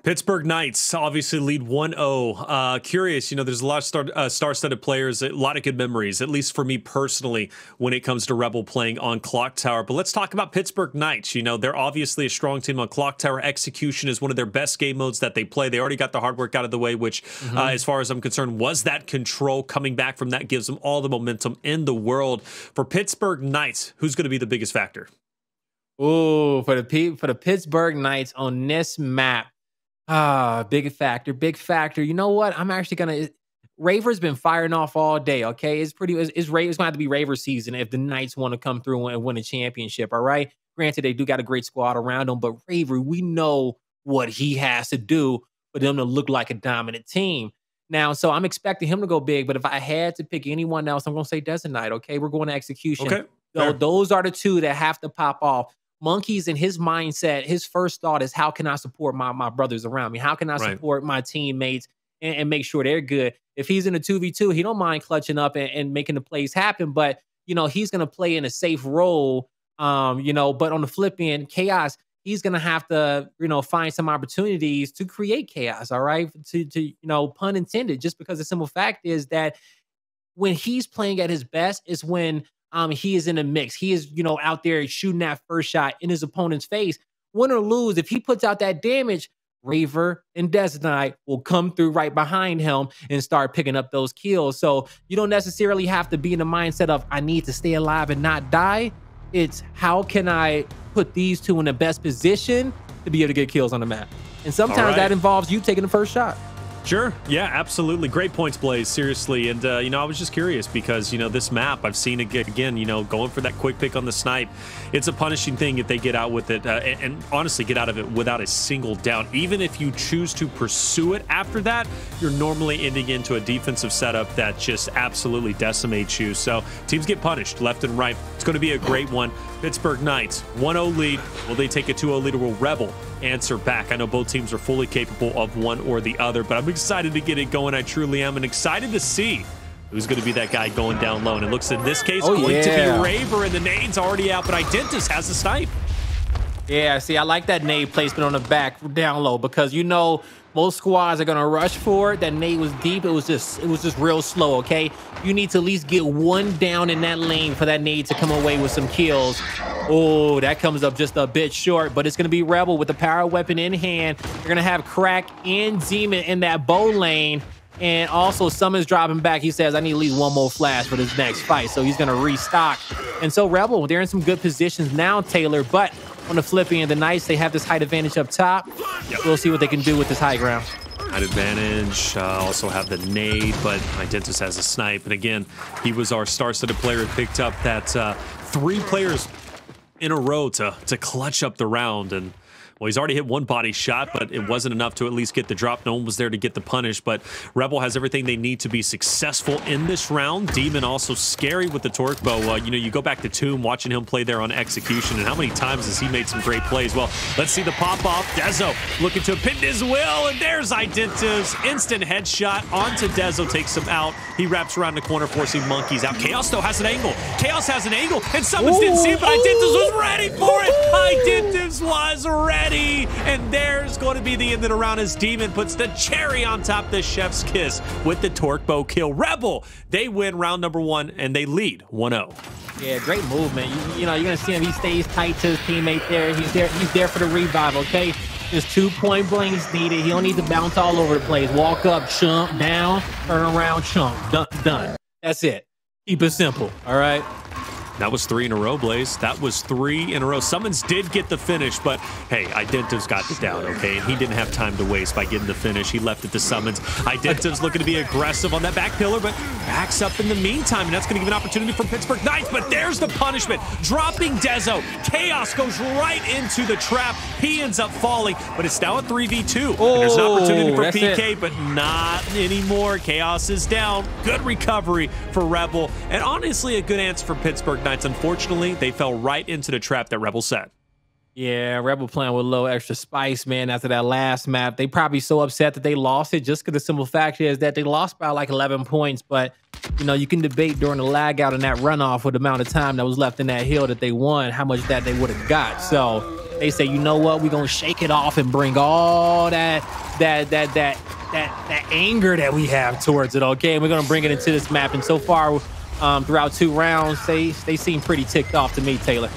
Speaker 4: Pittsburgh Knights obviously lead 1-0. Curious, you know, there's a lot of star-studded players, a lot of good memories, at least for me personally, when it comes to Rebel playing on Clocktower. But let's talk about Pittsburgh Knights. You know, they're obviously a strong team on Clocktower. Execution is one of their best game modes that they play. They already got the hard work out of the way, which, as far as I'm concerned, was that control. Coming back from that gives them all the momentum in the world. For Pittsburgh Knights, who's going to be the biggest factor?
Speaker 5: Oh, for the Pittsburgh Knights on this map, big factor. You know what? I'm actually gonna. Raver's been firing off all day. Okay, it's gonna have to be Raver season if the Knights want to come through and win a championship. All right. Granted, they do got a great squad around them, but Raver, we know what he has to do for them to look like a dominant team. Now, so I'm expecting him to go big, but if I had to pick anyone else, I'm gonna say Dezo. Okay, we're going to execution. Okay, so those are the two that have to pop off. Monkyz, in his mindset, his first thought is, how can I support my brothers around me? How can I support my teammates and make sure they're good? If he's in a 2v2, he don't mind clutching up and making the plays happen, but, you know, he's going to play in a safe role, you know, but on the flip end, Chaoz, he's going to have to, you know, find some opportunities to create chaos, all right? To you know, pun intended, just because the simple fact is that when he's playing at his best is when he is in a mix. He is, you know, out there shooting that first shot in his opponent's face. Win or lose, if he puts out that damage, Raver and Dezo will come through right behind him and start picking up those kills. So you don't necessarily have to be in the mindset of, I need to stay alive and not die. It's, how can I put these two in the best position to be able to get kills on the map? And sometimes that involves you taking the first shot.
Speaker 4: Sure. Yeah, absolutely. Great points, Blaze. Seriously. And, you know, I was just curious because, you know, this map, I've seen it again, you know, going for that quick pick on the snipe. It's a punishing thing if they get out with it and honestly get out of it without a single down. Even if you choose to pursue it after that, you're normally ending into a defensive setup that just absolutely decimates you. So teams get punished left and right. It's going to be a great one. Pittsburgh Knights, 1-0 lead. Will they take a 2-0 lead or will Rebel answer back? I know both teams are fully capable of one or the other, but I'm excited to get it going. I truly am, and excited to see who's going to be that guy going down low. And it looks in this case going to be Raver, and the nade's already out, but Identivez has the snipe.
Speaker 5: Yeah, see, I like that nade placement on the back down low because, you know, most squads are going to rush for it. That nade was deep. It was just real slow, okay? You need to at least get one down in that lane for that nade to come away with some kills. Oh, that comes up just a bit short, but it's going to be Rebel with the power weapon in hand. You're going to have Crack and Demon in that bow lane. And also, SuMuNs dropping back. He says, I need at least one more flash for this next fight. So he's going to restock. And so Rebel, they're in some good positions now, Taylor. But on the flip end, the Knights, they have this height advantage up top. We'll see what they can do with this high ground.
Speaker 4: Height advantage, also have the nade, but Identivez has a snipe. And again, he was our star-studded player, picked up that 3 players in a row to clutch up the round. And Well, he's already hit one body shot, but it wasn't enough to at least get the drop. No one was there to get the punish, but Rebel has everything they need to be successful in this round. Demon also scary with the torque bow. You know, you go back to Tomb, watching him play there on Execution, and how many times has he made some great plays? Well, let's see the pop-off. Dezo looking to pin his will, and there's Identivez. Instant headshot onto Dezo, takes him out. He wraps around the corner, forcing Monkyz out. Chaoz, though, has an angle. Chaoz has an angle, and SuMuNs didn't see it, but Identivez was ready for it. Identivez was ready. And there's going to be the end of the round as Demon puts the cherry on top of the chef's kiss with the torque bow kill. Rebel, they win round number 1 and they lead 1-0.
Speaker 5: Yeah, great movement. You know, you're going to see him. He stays tight to his teammate there. He's there for the revive, okay? Just 2 point blanks needed. He don't need to bounce all over the place. Walk up, chunk, down, turn around, chunk. Done. That's it. Keep it simple, all right?
Speaker 4: That was 3 in a row, Blaze. That was 3 in a row. SuMuNs did get the finish, but hey, Identivez got it down, okay? And he didn't have time to waste by getting the finish. He left it to SuMuNs. Identivez looking to be aggressive on that back pillar, but backs up in the meantime, and that's going to give an opportunity for Pittsburgh Knights, but there's the punishment. Dropping Dezo. Chaoz goes right into the trap. He ends up falling, but it's now a 3v2.
Speaker 5: Oh,
Speaker 4: and there's an opportunity for PK, but not anymore. Chaoz is down. Good recovery for Rebel, and honestly, a good answer for Pittsburgh Knights. Unfortunately, they fell right into the trap that Rebel set.
Speaker 5: Yeah, Rebel playing with a little extra spice, man, after that last map. They probably so upset that they lost it, just because the simple fact is that they lost by like 11 points. But, you know, you can debate during the lag out and that runoff with the amount of time that was left in that hill that they won, how much that they would have got. So they say, you know what, we're going to shake it off and bring all that anger that we have towards it, okay? And we're going to bring it into this map. And so far, throughout 2 rounds, they seem pretty ticked off to me, Taylor.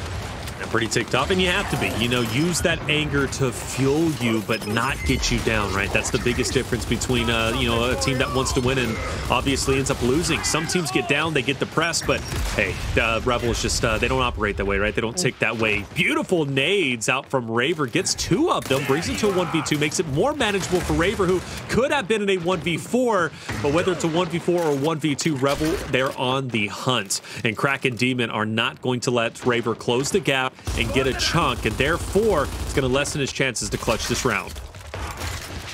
Speaker 4: They're pretty ticked off, and you have to be. You know, use that anger to fuel you, but not get you down, right? That's the biggest difference between, you know, a team that wants to win and obviously ends up losing. Some teams get down, they get depressed, but hey, Rebel is just, they don't operate that way, right? They don't tick that way. Beautiful nades out from Raver, gets 2 of them, brings it to a 1v2, makes it more manageable for Raver, who could have been in a 1v4, but whether it's a 1v4 or 1v2, Rebel, they're on the hunt. And Crack and Demon are not going to let Raver close the gap and get a chunk, and therefore it's going to lessen his chances to clutch this round.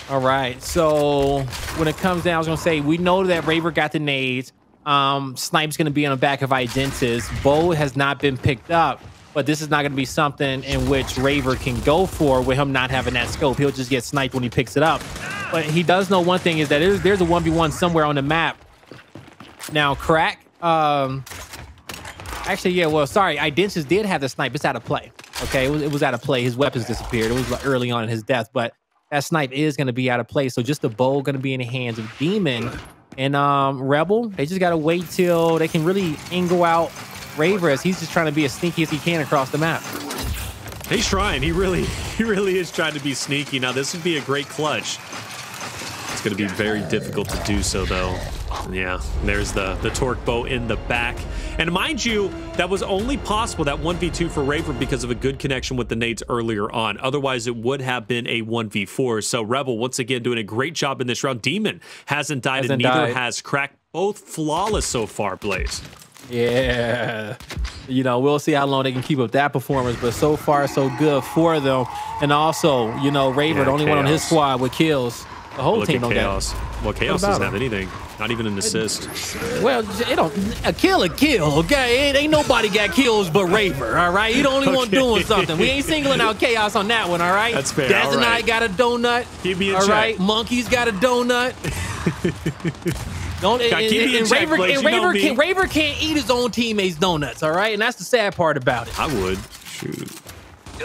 Speaker 5: All right, so when it comes down, I was going to say, we know that Raver got the nades. Snipe's going to be on the back of Identivez. Bow has not been picked up, but this is not going to be something in which Raver can go for with him not having that scope. He'll just get sniped when he picks it up. But he does know one thing, is that there's a 1v1 somewhere on the map. Now, Crack, actually, yeah, well, sorry, Identivez did have the snipe. It's out of play, okay? It was out of play. His weapons disappeared. It was like early on in his death, but that snipe is going to be out of play. So just the bow going to be in the hands of Demon. And Rebel, they just got to wait till they can really angle out Raver, as he's just trying to be as sneaky as he can across the map.
Speaker 4: He's trying. He really is trying to be sneaky. Now, this would be a great clutch. It's going to be very difficult to do so, though. Yeah, there's the torque bow in the back. And mind you, that was only possible, that 1v2 for Raver, because of a good connection with the nades earlier on. Otherwise, it would have been a 1v4. So Rebel, once again, doing a great job in this round. Demon hasn't died, and neither has Crack. Both flawless so far, Blaze.
Speaker 5: Yeah, you know, we'll see how long they can keep up that performance, but so far, so good for them. And also, you know, Raver, the only one on his squad with kills. The whole team don't
Speaker 4: Chaoz. Well, Chaoz doesn't have anything. Not even an assist.
Speaker 5: Well, it don't a kill, okay? Ain't nobody got kills but Raver, all right? He the only one doing something. We ain't singling out Chaoz on that one, all right?
Speaker 4: That's fair.
Speaker 5: Dezo and I got a donut.
Speaker 4: Keep me in
Speaker 5: all
Speaker 4: check.
Speaker 5: Right? Monkyz got a donut. Raver can't eat his own teammates' donuts, all right? And that's the sad part about it.
Speaker 4: I would. Shoot.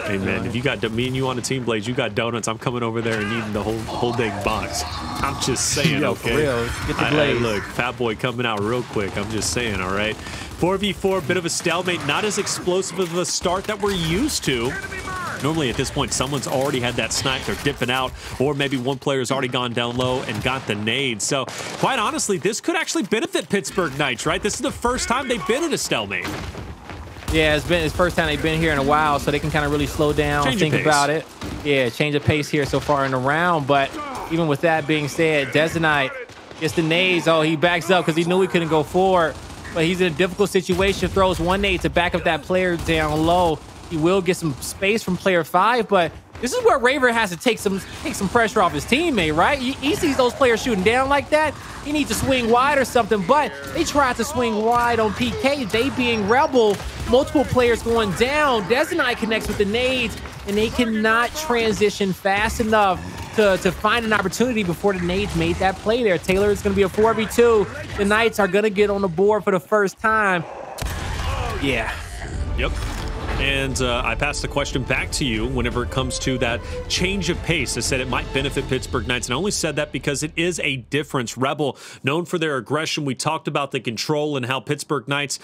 Speaker 4: Hey man, if you got me and you on the team, Blaze, you got donuts, I'm coming over there and eating the whole dang box. I'm just saying,
Speaker 5: Yo,
Speaker 4: okay?
Speaker 5: For real. Get the Blaze.
Speaker 4: Look, Fat Boy coming out real quick. I'm just saying, all right? 4v4, bit of a stalemate, not as explosive of a start that we're used to. Normally at this point, someone's already had that snipe, they're dipping out, or maybe one player's already gone down low and got the nade. So quite honestly, this could actually benefit Pittsburgh Knights, right? This is the first time they've been in a stalemate.
Speaker 5: Yeah, it's the first time they've been here in a while, so they can kind of really slow down, think about it. Yeah, change of pace here so far in the round. But even with that being said, Dezo gets the nades. Oh, he backs up because he knew he couldn't go forward. But he's in a difficult situation, throws one nade to back up that player down low. He will get some space from player 5, but This is where Raver has to take some pressure off his teammate, right? He sees those players shooting down like that. He needs to swing wide or something, but they tried to swing wide on PK. They being Rebel, multiple players going down. Dezo connects with the nades, and they cannot transition fast enough to find an opportunity before the nades made that play there. Taylor, is going to be a 4v2. The Knights are going to get on the board for the first time. Yeah.
Speaker 4: Yep. And I pass the question back to you whenever it comes to that change of pace. I said it might benefit Pittsburgh Knights, and I only said that because it is a difference. Rebel, known for their aggression. We talked about the control and how Pittsburgh Knights,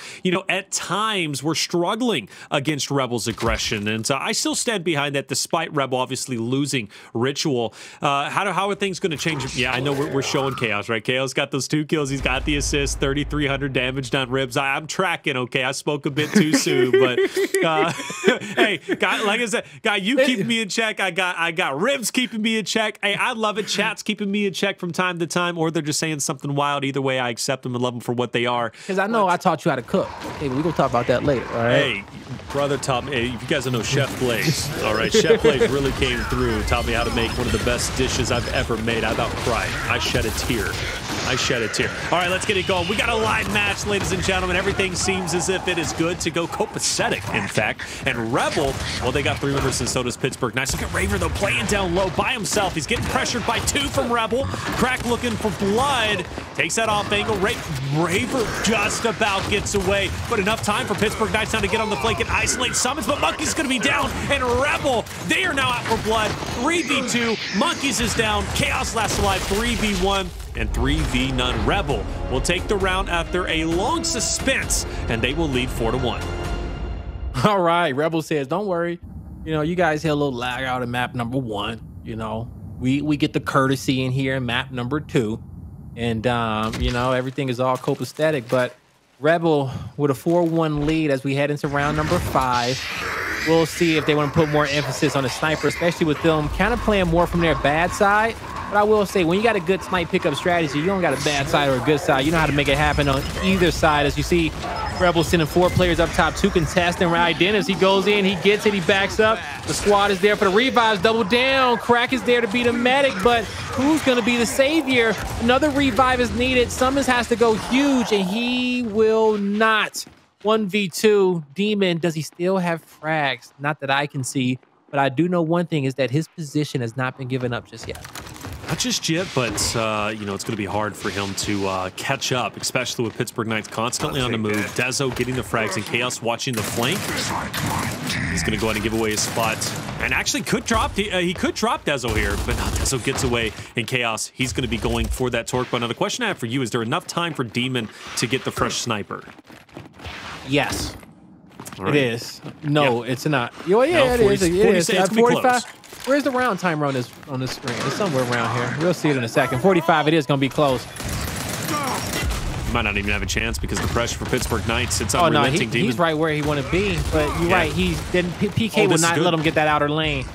Speaker 4: at times were struggling against Rebel's aggression. And I still stand behind that despite Rebel obviously losing Ritual. How are things going to change? Yeah, I know we're showing Chaoz, right? Chaoz got those 2 kills. He's got the assist, 3,300 damage on Ribs. I'm tracking, okay? I spoke a bit too soon, but... hey, guy, like I said, guy, you keeping me in check. I got Ribs keeping me in check. Hey, I love it. Chat's keeping me in check from time to time, or they're just saying something wild. Either way, I accept them and love them for what they are.
Speaker 5: Because I know I taught you how to cook. Hey, we're gonna talk about that later. All right.
Speaker 4: Hey, brother taught me. Hey, if you guys don't know Chef Blaze, all right, Chef Blaze really came through. Taught me how to make one of the best dishes I've ever made. I about cried. I shed a tear. All right, let's get it going. We got a live match, ladies and gentlemen. Everything seems as if it is good to go. Copacetic, in fact. And Rebel, well, they got 3 members, and so does Pittsburgh Knights. Look at Raver, though, playing down low by himself. He's getting pressured by 2 from Rebel. Crack looking for blood. Takes that off angle. Raver just about gets away. But enough time for Pittsburgh Knights now to get on the flank and isolate SuMuNs. But Monkyz going to be down. And Rebel, they are now out for blood. 3v2. Monkyz is down. Chaoz last alive. 3v1. And 3v none. Rebel will take the round after a long suspense, and they will lead 4-1.
Speaker 5: All right, Rebel says, don't worry. You guys hit a little lag out in map number 1. We get the courtesy in here in map number 2. And, everything is all copacetic. But Rebel with a 4-1 lead as we head into round number 5. We'll see if they want to put more emphasis on the sniper, especially with them kind of playing more from their bad side. But I will say, when you got a good snipe pickup strategy, you don't got a bad side or a good side. You know how to make it happen on either side. As you see, Rebel sending 4 players up top, 2 contesting. Identivez, he goes in, he gets it, he backs up. The squad is there for the revives, double down. Crack is there to be the medic, but who's going to be the savior? Another revive is needed. SuMuNs has to go huge, and he will not. 1v2. Demon, does he still have frags? Not that I can see, but I do know one thing is that his position has not been given up just yet.
Speaker 4: Not just yet, but, it's going to be hard for him to catch up, especially with Pittsburgh Knights constantly on the move. Dezo getting the frags and Chaoz watching the flank. He's going to go ahead and give away his spot. And actually could drop, he could drop Dezo here, but no, Dezo gets away. And Chaoz, he's going to be going for that torque. But now the question I have for you, is there enough time for Demon to get the fresh sniper?
Speaker 5: Yes.
Speaker 4: Right.
Speaker 5: It is. No, it's not. Oh, yeah, no, 40, it is. It is. 45. Where's the round timer on this screen? It's somewhere around here. We'll see it in a second. 45. It is going to be close.
Speaker 4: Might not even have a chance because the pressure for Pittsburgh Knights. It's unrelenting.
Speaker 5: No, he's right where he want to be. But you're right. PK would not let him get that outer lane.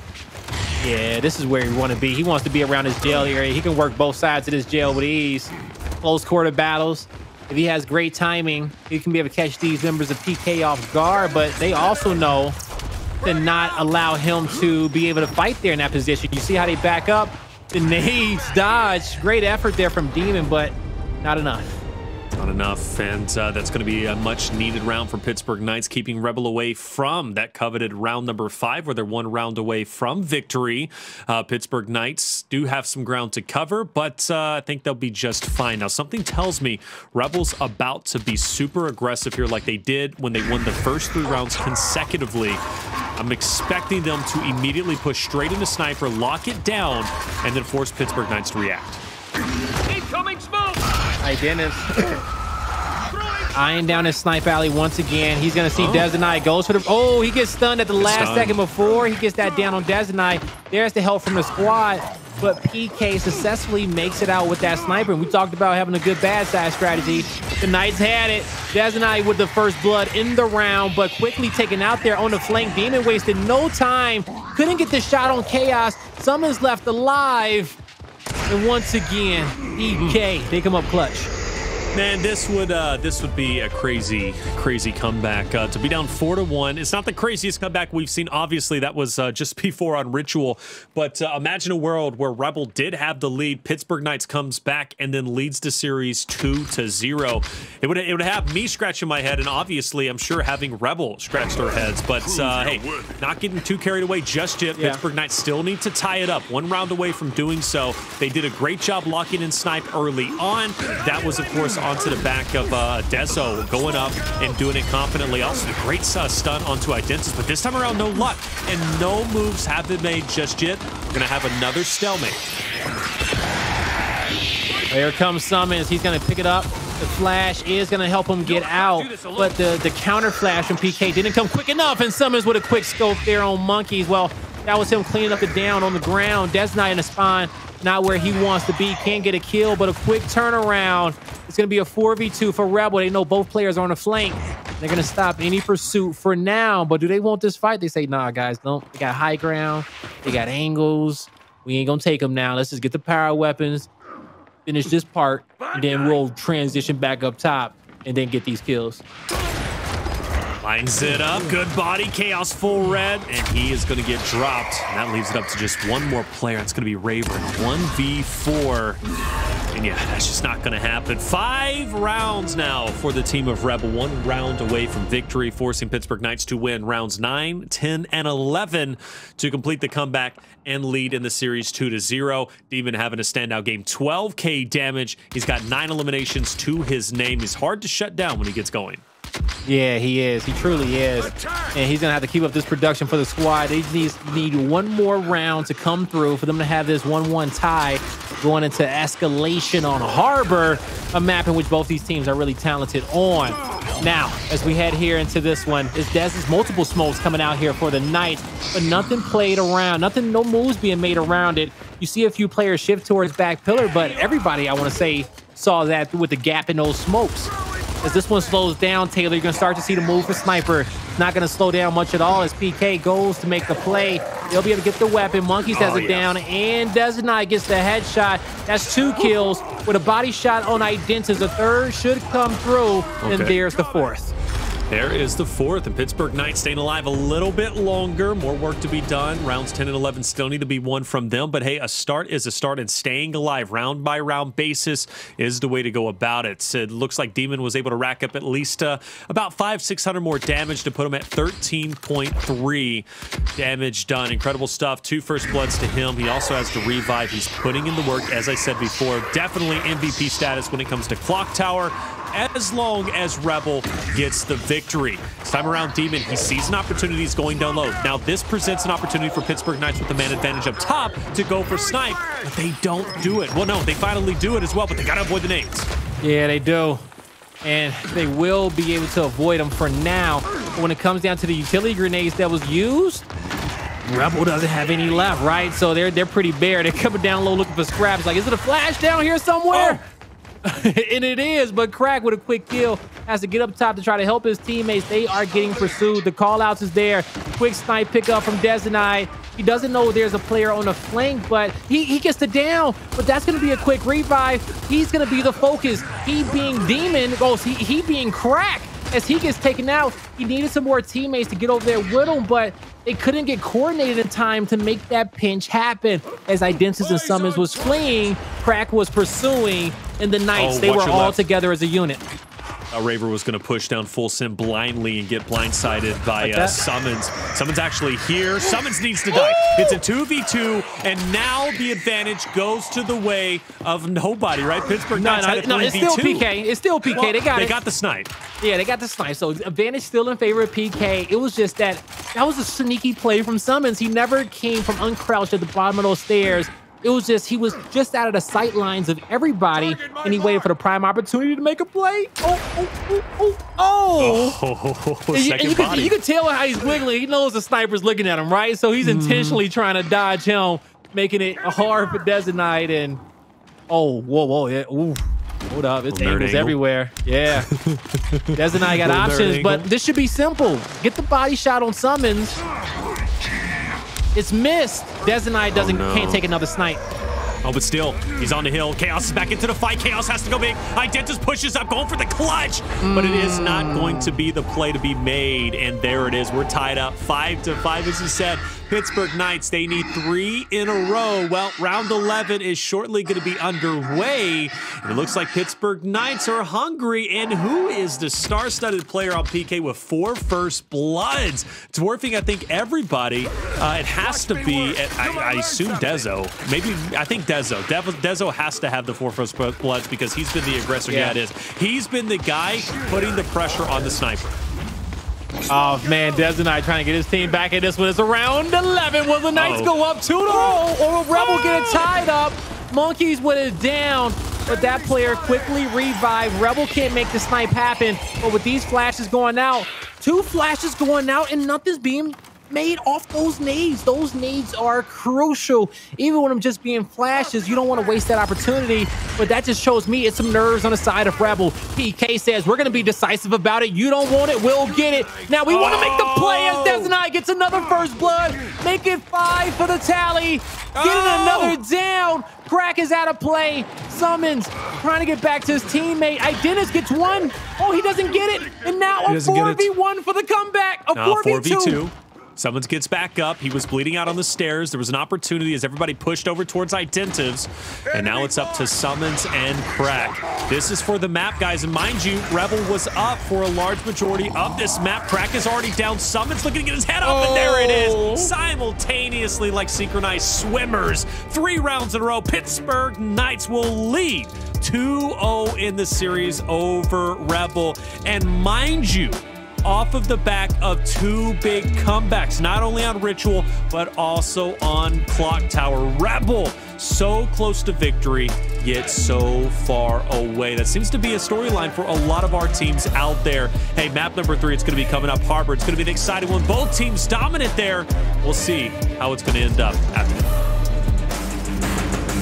Speaker 5: Yeah, this is where he want to be. He wants to be around his jail area. He can work both sides of this jail with ease. Close quarter battles. If he has great timing, he can be able to catch these members of PK off guard. But they also know to not allow him to be able to fight there in that position. You see how they back up? The nades dodge. Great effort there from Demon, but not enough.
Speaker 4: Not enough, and that's going to be a much-needed round for Pittsburgh Knights, keeping Rebel away from that coveted round number 5, where they're 1 round away from victory. Pittsburgh Knights do have some ground to cover, but I think they'll be just fine. Now, something tells me Rebel's about to be super aggressive here like they did when they won the first 3 rounds consecutively. I'm expecting them to immediately push straight into Sniper, lock it down, and then force Pittsburgh Knights to react.
Speaker 6: Incoming smoke!
Speaker 5: Identivez eyeing down his snipe alley once again. He's going to see Dezo goes for the... Oh, he gets stunned at the last second before he gets that down on Dezo. There's the help from the squad, but PK successfully makes it out with that sniper. And we talked about having a good bad side strategy. The Knights had it. Dezo with the first blood in the round, but quickly taken out there on the flank. Demon wasted no time. Couldn't get the shot on Chaoz. SuMuNs left alive. And once again, PK, they come up clutch.
Speaker 4: Man, this would be a crazy comeback. To be down 4-1, it's not the craziest comeback we've seen. Obviously, that was just before on Ritual. But imagine a world where Rebel did have the lead. Pittsburgh Knights comes back and then leads the series 2-0. It would have me scratching my head, and obviously, I'm sure having Rebel scratch their heads. But hey, not getting too carried away just yet. Yeah. Pittsburgh Knights still need to tie it up. 1 round away from doing so. They did a great job locking in Snipe early on. That was, of course, onto the back of Dezo, going up and doing it confidently. Also, a great stun onto Identivez, but this time around, no luck. And no moves have been made just yet. We're going to have another stalemate.
Speaker 5: Here comes SuMuNs. He's going to pick it up. The flash is going to help him get out, but the counter flash from PK didn't come quick enough, and SuMuNs with a quick scope there on Monkyz. Well, that was him cleaning up the down on the ground. Dezo Knight in the spine, not where he wants to be. Can't get a kill, but a quick turnaround. It's going to be a 4v2 for Rebel. They know both players are on the flank. They're going to stop any pursuit for now, but do they want this fight? They say, nah, guys, don't. They got high ground. They got angles. We ain't going to take them now. Let's just get the power weapons, finish this part, and then we'll transition back up top and then get these kills.
Speaker 4: Lines it up. Good body. Chaoz full red, and he is going to get dropped. And that leaves it up to just one more player. It's going to be Raver. 1v4. And yeah, that's just not going to happen. 5 rounds now for the team of Rebel. 1 round away from victory, forcing Pittsburgh Knights to win rounds 9, 10, and 11 to complete the comeback and lead in the series 2-0. Demon having a standout game. 12k damage. He's got 9 eliminations to his name. He's hard to shut down when he gets going.
Speaker 5: Yeah, he is. He truly is. And he's going to have to keep up this production for the squad. They need 1 more round to come through for them to have this 1-1 tie going into Escalation on Harbor, a map in which both these teams are really talented on. Now, as we head here into this one, it's Dez's multiple smokes coming out here for the Knights, but nothing played around, no moves being made around it. You see a few players shift towards back pillar, but everybody, I want to say, saw that with the gap in those smokes. As this one slows down, Taylor, you're going to start to see the move for Sniper. Not going to slow down much at all as PK goes to make the play. They'll be able to get the weapon. Monkyz has it down, and Dezo Knight gets the headshot. That's 2 kills with a body shot on Identivez. The 3rd should come through, and there's the 4th.
Speaker 4: There is the 4th, and Pittsburgh Knights staying alive a little bit longer. More work to be done. Rounds 10 and 11 still need to be won from them, but hey, a start is a start, and staying alive round by round basis is the way to go about it. It looks like Demon was able to rack up at least about 500-600 more damage to put him at 13.3 damage done. Incredible stuff. 2 first bloods to him. He also has the revive. He's putting in the work, as I said before. Definitely MVP status when it comes to Clocktower, as long as Rebel gets the victory. This time around, Demon, he sees an opportunity. He's going down low. Now, this presents an opportunity for Pittsburgh Knights with the man advantage up top to go for Snipe, but they don't do it. Well, no, they finally do it as well, but they got to avoid the nades.
Speaker 5: Yeah, they do. And they will be able to avoid them for now. But when it comes down to the utility grenades that was used, Rebel doesn't have any left, right? So they're pretty bare. They're coming down low looking for scraps. Like, is it a flash down here somewhere? Oh. And it is, but Crack with a quick kill has to get up top to try to help his teammates. They are getting pursued. The call-outs is there. Quick snipe pickup from Dezo Knight. He doesn't know there's a player on the flank, but he gets the down. But that's going to be a quick revive. He's going to be the focus. He being Demon, he being Crack. As he gets taken out, he needed some more teammates to get over there with him, but they couldn't get coordinated in time to make that pinch happen. As Identivez and SuMuNs was fleeing, Crack was pursuing, and the Knights, they were all together as a unit.
Speaker 4: Raver was going to push down full sim blindly and get blindsided by SuMuNs. SuMuNs actually here. SuMuNs needs to die. It's a 2v2, and now the advantage goes to the way of nobody, right? Pittsburgh Knights had a 3v2.
Speaker 5: It's still PK. It's still PK. Well, they
Speaker 4: got the snipe.
Speaker 5: Yeah, they got the snipe. So advantage still in favor of PK. It was just that was a sneaky play from SuMuNs. He never came from uncrouched at the bottom of those stairs. It was just, he was just out of the sight lines of everybody, and he waited for the prime opportunity to make a play. You could tell how he's wiggling. He knows the sniper's looking at him, right? So he's intentionally trying to dodge him, making it hard for Dezo Knight. And yeah, ooh. Hold up, it's angles everywhere. Yeah. Dezo Knight got options, but this should be simple. Get the body shot on SuMuNs. It's missed. Dezo Knight can't take another snipe.
Speaker 4: Oh, but still, he's on the hill. Chaoz is back into the fight. Chaoz has to go big. Identivez pushes up, going for the clutch. But it is not going to be the play to be made. And there it is. We're tied up 5-5, as you said. Pittsburgh Knights, they need 3 in a row. Well, round 11 is shortly going to be underway. And it looks like Pittsburgh Knights are hungry. And who is the star-studded player on PK with 4 first bloods? Dwarfing, I think, everybody. It has to be, I assume, Dezo. Maybe, I think Dezo. Dezo has to have the 4 first bloods because he's been the aggressor. Yeah, it is. He's been the guy putting the pressure on the sniper.
Speaker 5: Oh, man, Dezo trying to get his team back in this one. It's around 11. Will the Knights go up 2-0 or will Rebel get it tied up? Monkyz with it down, but that player quickly revived. Rebel can't make the snipe happen, but with these flashes going out, 2 flashes going out and nothing's being made off those nades. Those nades are crucial. Even when I'm just being flashes, you don't want to waste that opportunity, but that just shows me it's some nerves on the side of Rebel. PK says, we're going to be decisive about it. You don't want it, we'll get it. Now we want to make the play as Dezo gets another first blood. Make it 5 for the tally. Getting another down. Crack is out of play. SuMuNs trying to get back to his teammate. Identivez gets 1. Oh, he doesn't get it. And now a 4v1 for the comeback. A 4v2.
Speaker 4: SuMuNs gets back up. He was bleeding out on the stairs. There was an opportunity as everybody pushed over towards Identivez. And now it's up to SuMuNs and Crack. This is for the map, guys. And mind you, Rebel was up for a large majority of this map. Crack is already down. SuMuNs looking to get his head up, and there it is. Simultaneously, like synchronized swimmers. 3 rounds in a row. Pittsburgh Knights will lead 2-0 in the series over Rebel. And mind you, off of the back of 2 big comebacks, not only on Ritual, but also on Clocktower. Rebel, so close to victory, yet so far away. That seems to be a storyline for a lot of our teams out there. Hey, map number 3, it's going to be coming up. Harbor, it's going to be an exciting one. Both teams dominant there. We'll see how it's going to end up after that.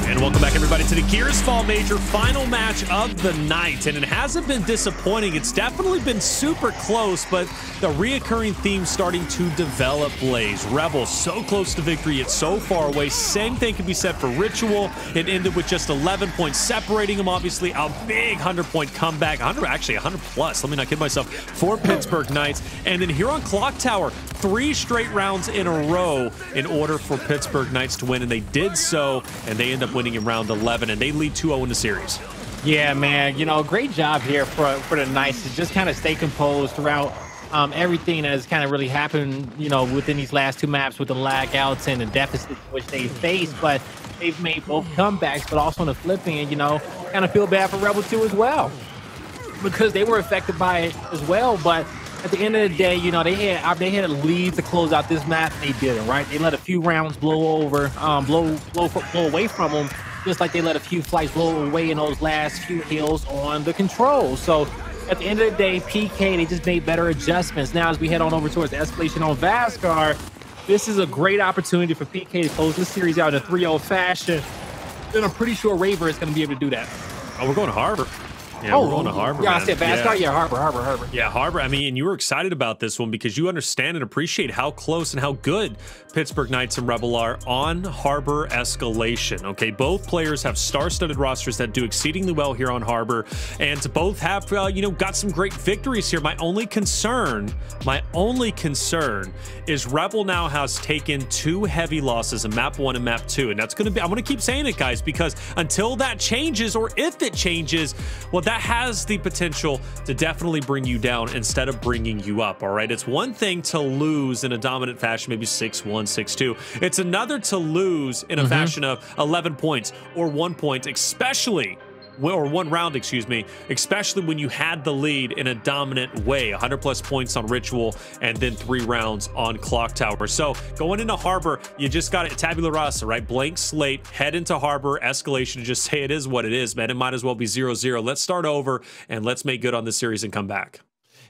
Speaker 4: And welcome back, everybody, to the Gears Fall Major final match of the night. And it hasn't been disappointing. It's definitely been super close, but the reoccurring theme starting to develop, Blaze. Rebel so close to victory, yet so far away. Same thing can be said for Ritual. It ended with just 11 points separating them. Obviously, a big 100-point comeback. 100 plus. Let me not kid myself. For Pittsburgh Knights. And then here on Clocktower, 3 straight rounds in a row in order for Pittsburgh Knights to win. And they did so, and they end up winning in round 11, and they lead 2-0 in the series.
Speaker 5: Yeah, man, you know, great job here for the Knights to just kind of stay composed throughout everything that has kind of really happened, you know, within these last 2 maps with the lag outs and the deficits which they faced. But they've made both comebacks, but also on the flipping, and, you know, kind of feel bad for Rebel 2 as well, because they were affected by it as well. But at the end of the day, you know, they had a lead to close out this map. They didn't, right? They let a few rounds blow away from them, just like they let a few flights blow away in those last few hills on the control. So at the end of the day, PK, they just made better adjustments. Now, as we head on over towards Escalation on Vascar, this is a great opportunity for PK to close this series out in a 3-0 fashion. And I'm pretty sure Raver is going to be able to do that.
Speaker 4: Oh, we're going to Harbor. Yeah, we're going to Harbor.
Speaker 5: Yeah, I said Vascar. Yeah, Harbor.
Speaker 4: Yeah, Harbor. I mean, you were excited about this one because you understand and appreciate how close and how good Pittsburgh Knights and Rebel are on Harbor Escalation. Okay, both players have star-studded rosters that do exceedingly well here on Harbor, and both have, you know, got some great victories here. My only concern is Rebel now has taken 2 heavy losses in map 1 and map 2, and that's going to be, I'm going to keep saying it, guys, because until that changes, or if it changes, well, that has the potential to definitely bring you down instead of bringing you up. All right, it's one thing to lose in a dominant fashion, maybe 6-1, 6-2. It's another to lose in a fashion of 11 points or 1 point, especially, or 1 round, excuse me, especially when you had the lead in a dominant way. 100+ points on Ritual and then 3 rounds on Clocktower. So going into Harbor, you just got it tabula rasa, right? Blank slate, head into Harbor, Escalation, just say it is what it is, man. It might as well be 0-0. Let's start over and let's make good on this series and come back.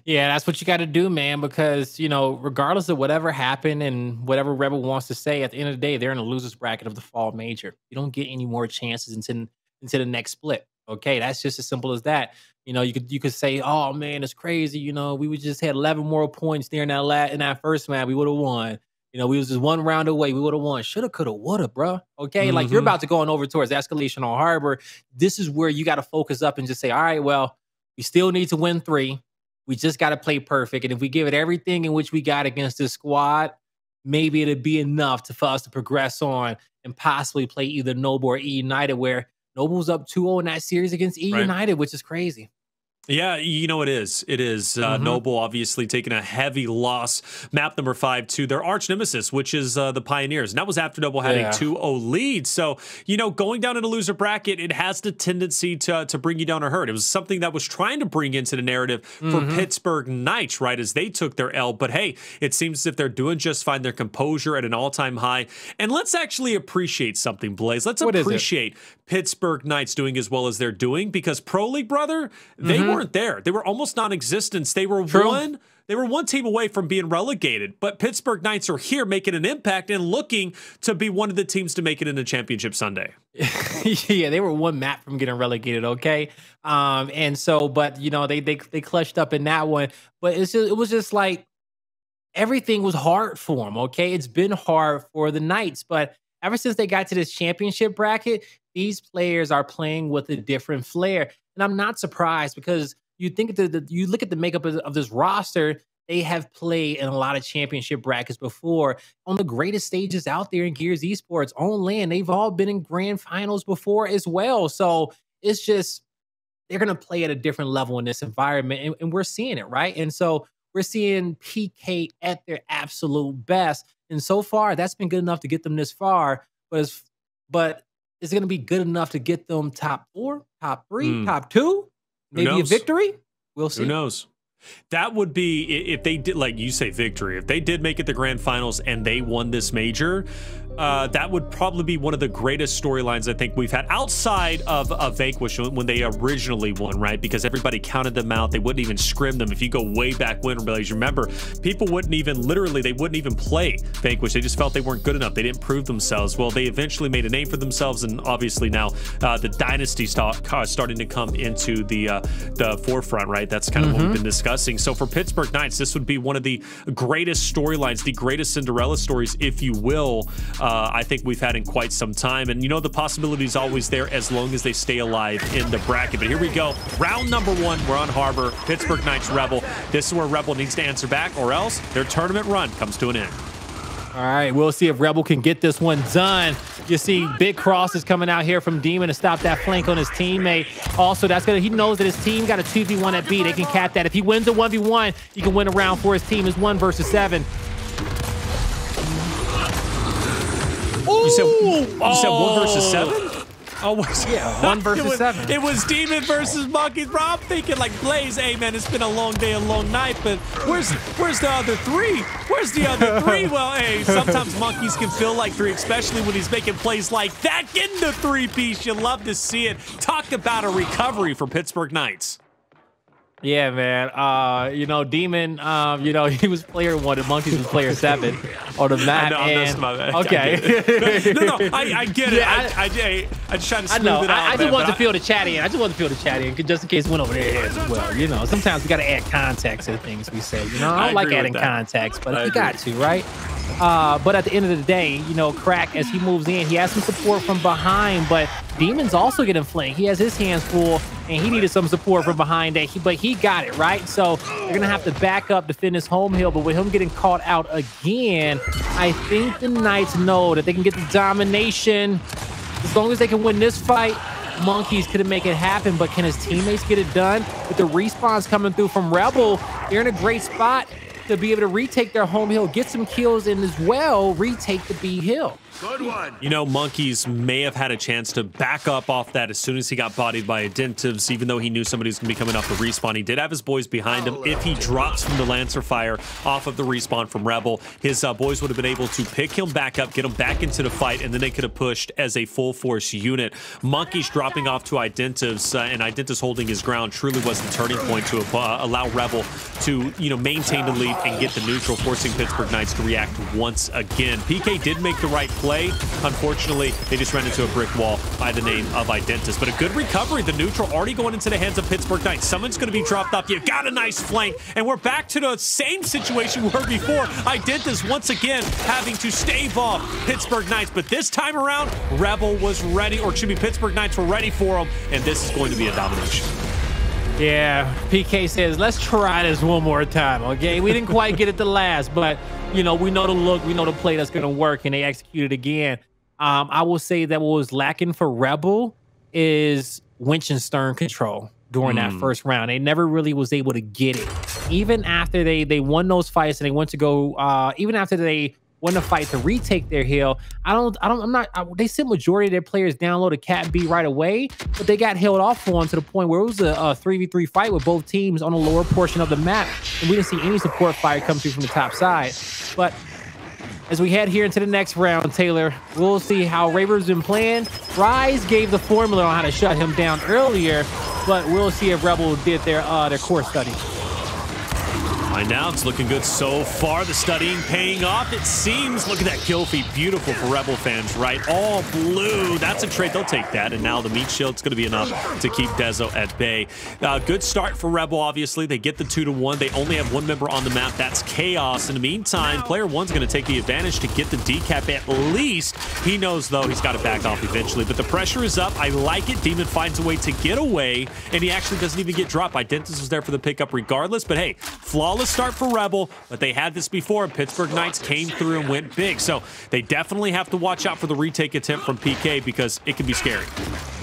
Speaker 5: Yeah, that's what you got to do, man, because, you know, regardless of whatever happened and whatever Rebel wants to say, at the end of the day, they're in the loser's bracket of the fall major. You don't get any more chances into the next split. Okay, that's just as simple as that. You know, you could say, oh man, it's crazy. You know, we would just had 11 more points there in that first map, we would have won. You know, we was just one round away. We would have won. Shoulda, coulda, woulda, bro. Okay, like you're about to go on over towards Escalation on Harbor. This is where you got to focus up and just say, all right, well, we still need to win 3. We just got to play perfect. And if we give it everything in which we got against this squad, maybe it'd be enough for us to progress on and possibly play either Noble or E United, where Noble was up 2-0 in that series against E United, which is crazy.
Speaker 4: Yeah, you know it is. It is. Noble obviously taking a heavy loss. Map number 5 to their arch nemesis, which is the Pioneers. And that was after Noble had a 2-0 lead. So, you know, going down in a loser bracket, it has the tendency to bring you down or hurt. It was something that was trying to bring into the narrative for Pittsburgh Knights, right, as they took their L. But hey, it seems as if they're doing just fine. Their composure at an all-time high. And let's actually appreciate something, Blaze. Let's appreciate Pittsburgh Knights doing as well as they're doing, because Pro League, brother, they weren't there. They were almost non-existent. They were one team away from being relegated, but Pittsburgh Knights are here making an impact and looking to be one of the teams to make it into Championship Sunday.
Speaker 5: Yeah, they were one map from getting relegated, okay? And so, but, you know, they clutched up in that one. But it was just like everything was hard for them, okay? It's been hard for the Knights, but ever since they got to this championship bracket, these players are playing with a different flair. And I'm not surprised, because you think you look at the makeup of this roster, they have played in a lot of championship brackets before on the greatest stages out there in Gears Esports on land. They've all been in grand finals before as well. So it's just, they're going to play at a different level in this environment. And we're seeing it, right? And so we're seeing PK at their absolute best. And so far, that's been good enough to get them this far. But is it going to be good enough to get them top 4, top 3, top 2? Maybe a victory? We'll see.
Speaker 4: Who knows? That would be, if they did, like you say, victory. If they did make it the grand finals and they won this major, that would probably be one of the greatest storylines I think we've had outside of Vanquish when they originally won, right? Because everybody counted them out. They wouldn't even scrim them. If you go way back when, remember, people wouldn't even, literally, they wouldn't even play Vanquish. They just felt they weren't good enough. They didn't prove themselves. Well, they eventually made a name for themselves, and obviously now the dynasty starting to come into the forefront, right? That's kind of what we've been discussing. So for Pittsburgh Knights, this would be one of the greatest storylines, the greatest Cinderella stories, if you will, I think we've had in quite some time. And, you know, the possibility is always there as long as they stay alive in the bracket. But here we go. Round number 1. We're on Harbor. Pittsburgh Knights, Rebel. This is where Rebel needs to answer back, or else their tournament run comes to an end.
Speaker 5: All right, we'll see if Rebel can get this one done. You see Big Cross is coming out here from Demon to stop that flank on his teammate. Also, he knows that his team got a 2v1 at B. They can cap that. If he wins a 1v1, he can win a round for his team. It's 1 versus 7.
Speaker 4: You said 1 versus 7? Oh,
Speaker 5: yeah, 1 versus 7.
Speaker 4: It was Demon versus Monkyz, bro. I'm thinking like, Blaze, hey man, it's been a long day, a long night, but where's the other 3? Where's the other 3? Well, hey, sometimes Monkyz can feel like 3, especially when he's making plays like that. Getting the 3-piece, you love to see it. Talk about a recovery for Pittsburgh Knights.
Speaker 5: Yeah, man. You know, Demon, you know, he was player 1 and Monkyz was player 7 on the map. Okay.
Speaker 4: No, I get it. Yeah, I just trying to smooth it out.
Speaker 5: I just wanted to feel the chat in. Just in case it went over their heads as well. You know, sometimes we got to add context to things we say. You know, I don't like adding context, but you got to, right? But at the end of the day, you know, Crack, as he moves in, he has some support from behind, but Demon's also getting flanked. He has his hands full, and he needed some support from behind that. But he got it, right? So they're going to have to back up, defend his home hill. But with him getting caught out again, I think the Knights know that they can get the domination. As long as they can win this fight, Monkyz couldn't make it happen. But can his teammates get it done? With the respawns coming through from Rebel, they're in a great spot to be able to retake their home hill, get some kills, and as well retake the B hill.
Speaker 6: Good one.
Speaker 4: You know, Monkyz may have had a chance to back up off that as soon as he got bodied by Identivez, even though he knew somebody was going to be coming off the respawn. He did have his boys behind him. If he drops from the Lancer fire off of the respawn from Rebel, his boys would have been able to pick him back up, get him back into the fight, and then they could have pushed as a full force unit. Monkyz dropping off to Identivez, and Identivez holding his ground truly was the turning point to allow Rebel to, you know, maintain the lead, retake and get the neutral, forcing Pittsburgh Knights to react once again. PK did make the right play. Unfortunately, they just ran into a brick wall by the name of Identivez. But a good recovery. The neutral already going into the hands of Pittsburgh Knights. Someone's going to be dropped off. You've got a nice flank. And we're back to the same situation we were before. Identivez once again having to stave off Pittsburgh Knights. But this time around, Rebel was ready, or excuse me, Pittsburgh Knights were ready for them. And this is going to be a domination.
Speaker 5: Yeah, PK says, let's try this one more time, okay? We didn't quite get it the last, but, you know, we know the look, we know the play that's going to work, and they executed again. I will say that what was lacking for Rebel is winch and stern control during that first round. They never really was able to get it. Even after they won those fights and they went to go, even after they won the fight to retake their hill, they sent majority of their players down low to Cat B right away, but they got held off on to the point where it was a 3v3 fight with both teams on the lower portion of the map, and we didn't see any support fire come through from the top side. But as we head here into the next round, Taylor, we'll see how Raver's been playing. Rise gave the formula on how to shut him down earlier, but we'll see if Rebel did their core study.
Speaker 4: Right now, it's looking good so far. The studying paying off, it seems. Look at that kill feed. Beautiful for Rebel fans, right? All blue. That's a trade. They'll take that. And now the meat shield's going to be enough to keep Dezo at bay. Good start for Rebel, obviously. They get the 2-1. They only have one member on the map. That's Chaoz. In the meantime, player one's going to take the advantage to get the decap at least. He knows, though, he's got to back off eventually. But the pressure is up. I like it. Demon finds a way to get away, and he actually doesn't even get dropped. Identivez was there for the pickup regardless. But, hey, flawless start for Rebel, but they had this before, and Pittsburgh Knights came through and went big. So they definitely have to watch out for the retake attempt from PK because it can be scary.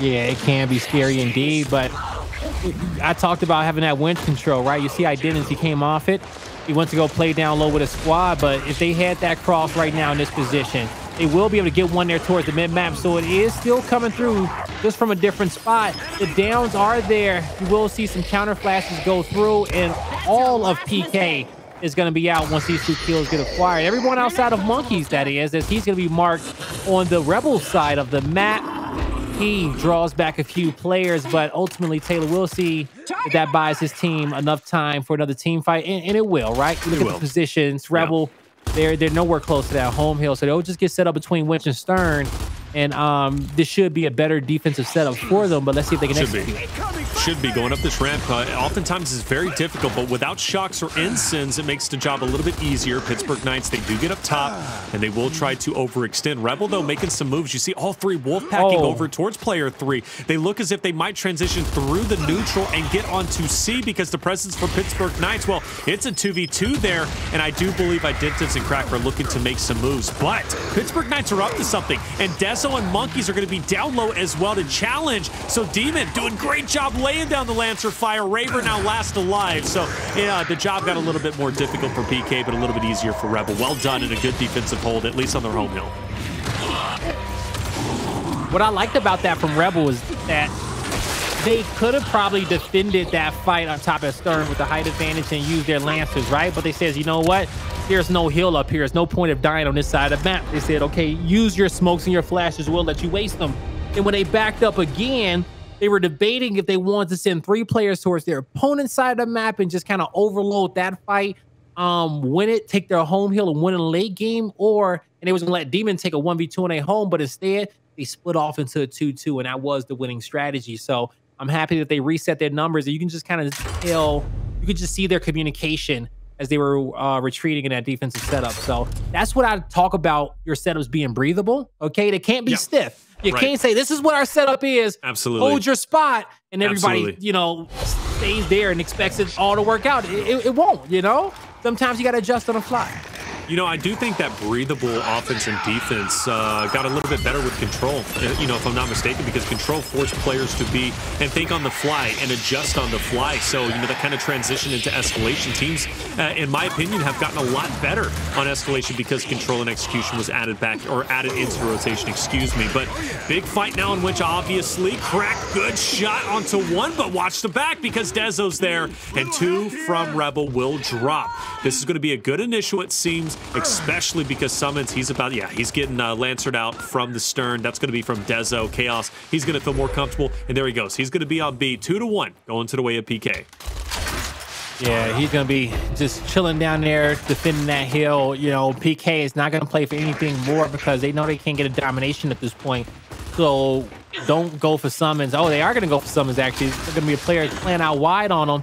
Speaker 5: Yeah, it can be scary indeed, but I talked about having that winch control, right? You see Identivez, he came off it. He went to go play down low with a squad, but if they had that cross right now in this position, they will be able to get one there towards the mid-map, so it is still coming through just from a different spot. The downs are there. You will see some counter flashes go through, and all of PK is going to be out once these two kills get acquired. Everyone outside of Monkyz, that is, as he's going to be marked on the Rebel side of the map. He draws back a few players, but ultimately Taylor will see if that buys his team enough time for another team fight, and it will, right? You look at the positions. Rebel, they're nowhere close to that home hill, so they'll just get set up between winch and stern, and this should be a better defensive setup for them, but let's see if they can execute.
Speaker 4: Should be going up this ramp. Oftentimes it's very difficult, but without shocks or ensigns, it makes the job a little bit easier. Pittsburgh Knights, they do get up top, and they will try to overextend. Rebel, though, making some moves. You see all three wolf packing over towards player 3. They look as if they might transition through the neutral and get onto C, because the presence for Pittsburgh Knights, well, it's a 2v2 there, and I do believe Identivez and Crack are looking to make some moves, but Pittsburgh Knights are up to something, and Dezo and Monkyz are going to be down low as well to challenge. So Demon doing a great job laying down the Lancer fire. Raver now last alive. So yeah, the job got a little bit more difficult for PK, but a little bit easier for Rebel. Well done and a good defensive hold, at least on their home hill.
Speaker 5: What I liked about that from Rebel is that they could have probably defended that fight on top of Stern with the height advantage and used their Lancers, right? But they says, you know what? There's no hill up here. There's no point of dying on this side of the map. They said, okay, use your smokes and your flashes. We'll let you waste them. And when they backed up again, they were debating if they wanted to send 3 players towards their opponent's side of the map and just kind of overload that fight, win it, take their home hill and win in the late game, and they was going to let Demon take a 1v2 on their home, but instead they split off into a 2-2, and that was the winning strategy. So I'm happy that they reset their numbers, and you can just kind of tell, you could just see their communication as they were retreating in that defensive setup. So that's what I talk about, your setups being breathable, okay? They can't be stiff. You can't say, this is what our setup is.
Speaker 4: Absolutely.
Speaker 5: Hold your spot, and everybody, you know, stays there and expects it all to work out. It won't, you know? Sometimes you got to adjust on the fly.
Speaker 4: You know, I do think that breathable offense and defense got a little bit better with control, you know, if I'm not mistaken, because control forced players to be and think on the fly and adjust on the fly. So, you know, that kind of transition into escalation. Teams, in my opinion, have gotten a lot better on escalation because control and execution was added back, or added into the rotation, excuse me. But big fight now in which obviously Crack, good shot onto one, but watch the back because Dezo's there, and 2 from Rebel will drop. This is going to be a good initial, it seems, especially because SuMuNs, he's getting lancered out from the stern. That's going to be from Dezo. Chaoz, he's going to feel more comfortable, and there he goes. He's going to be on B. 2-1 going to the way of PK.
Speaker 5: Yeah, he's going to be just chilling down there, defending that hill. You know, PK is not going to play for anything more because they know they can't get a domination at this point. So don't go for SuMuNs. Oh, they are going to go for SuMuNs, actually. There's going to be a player playing out wide on him.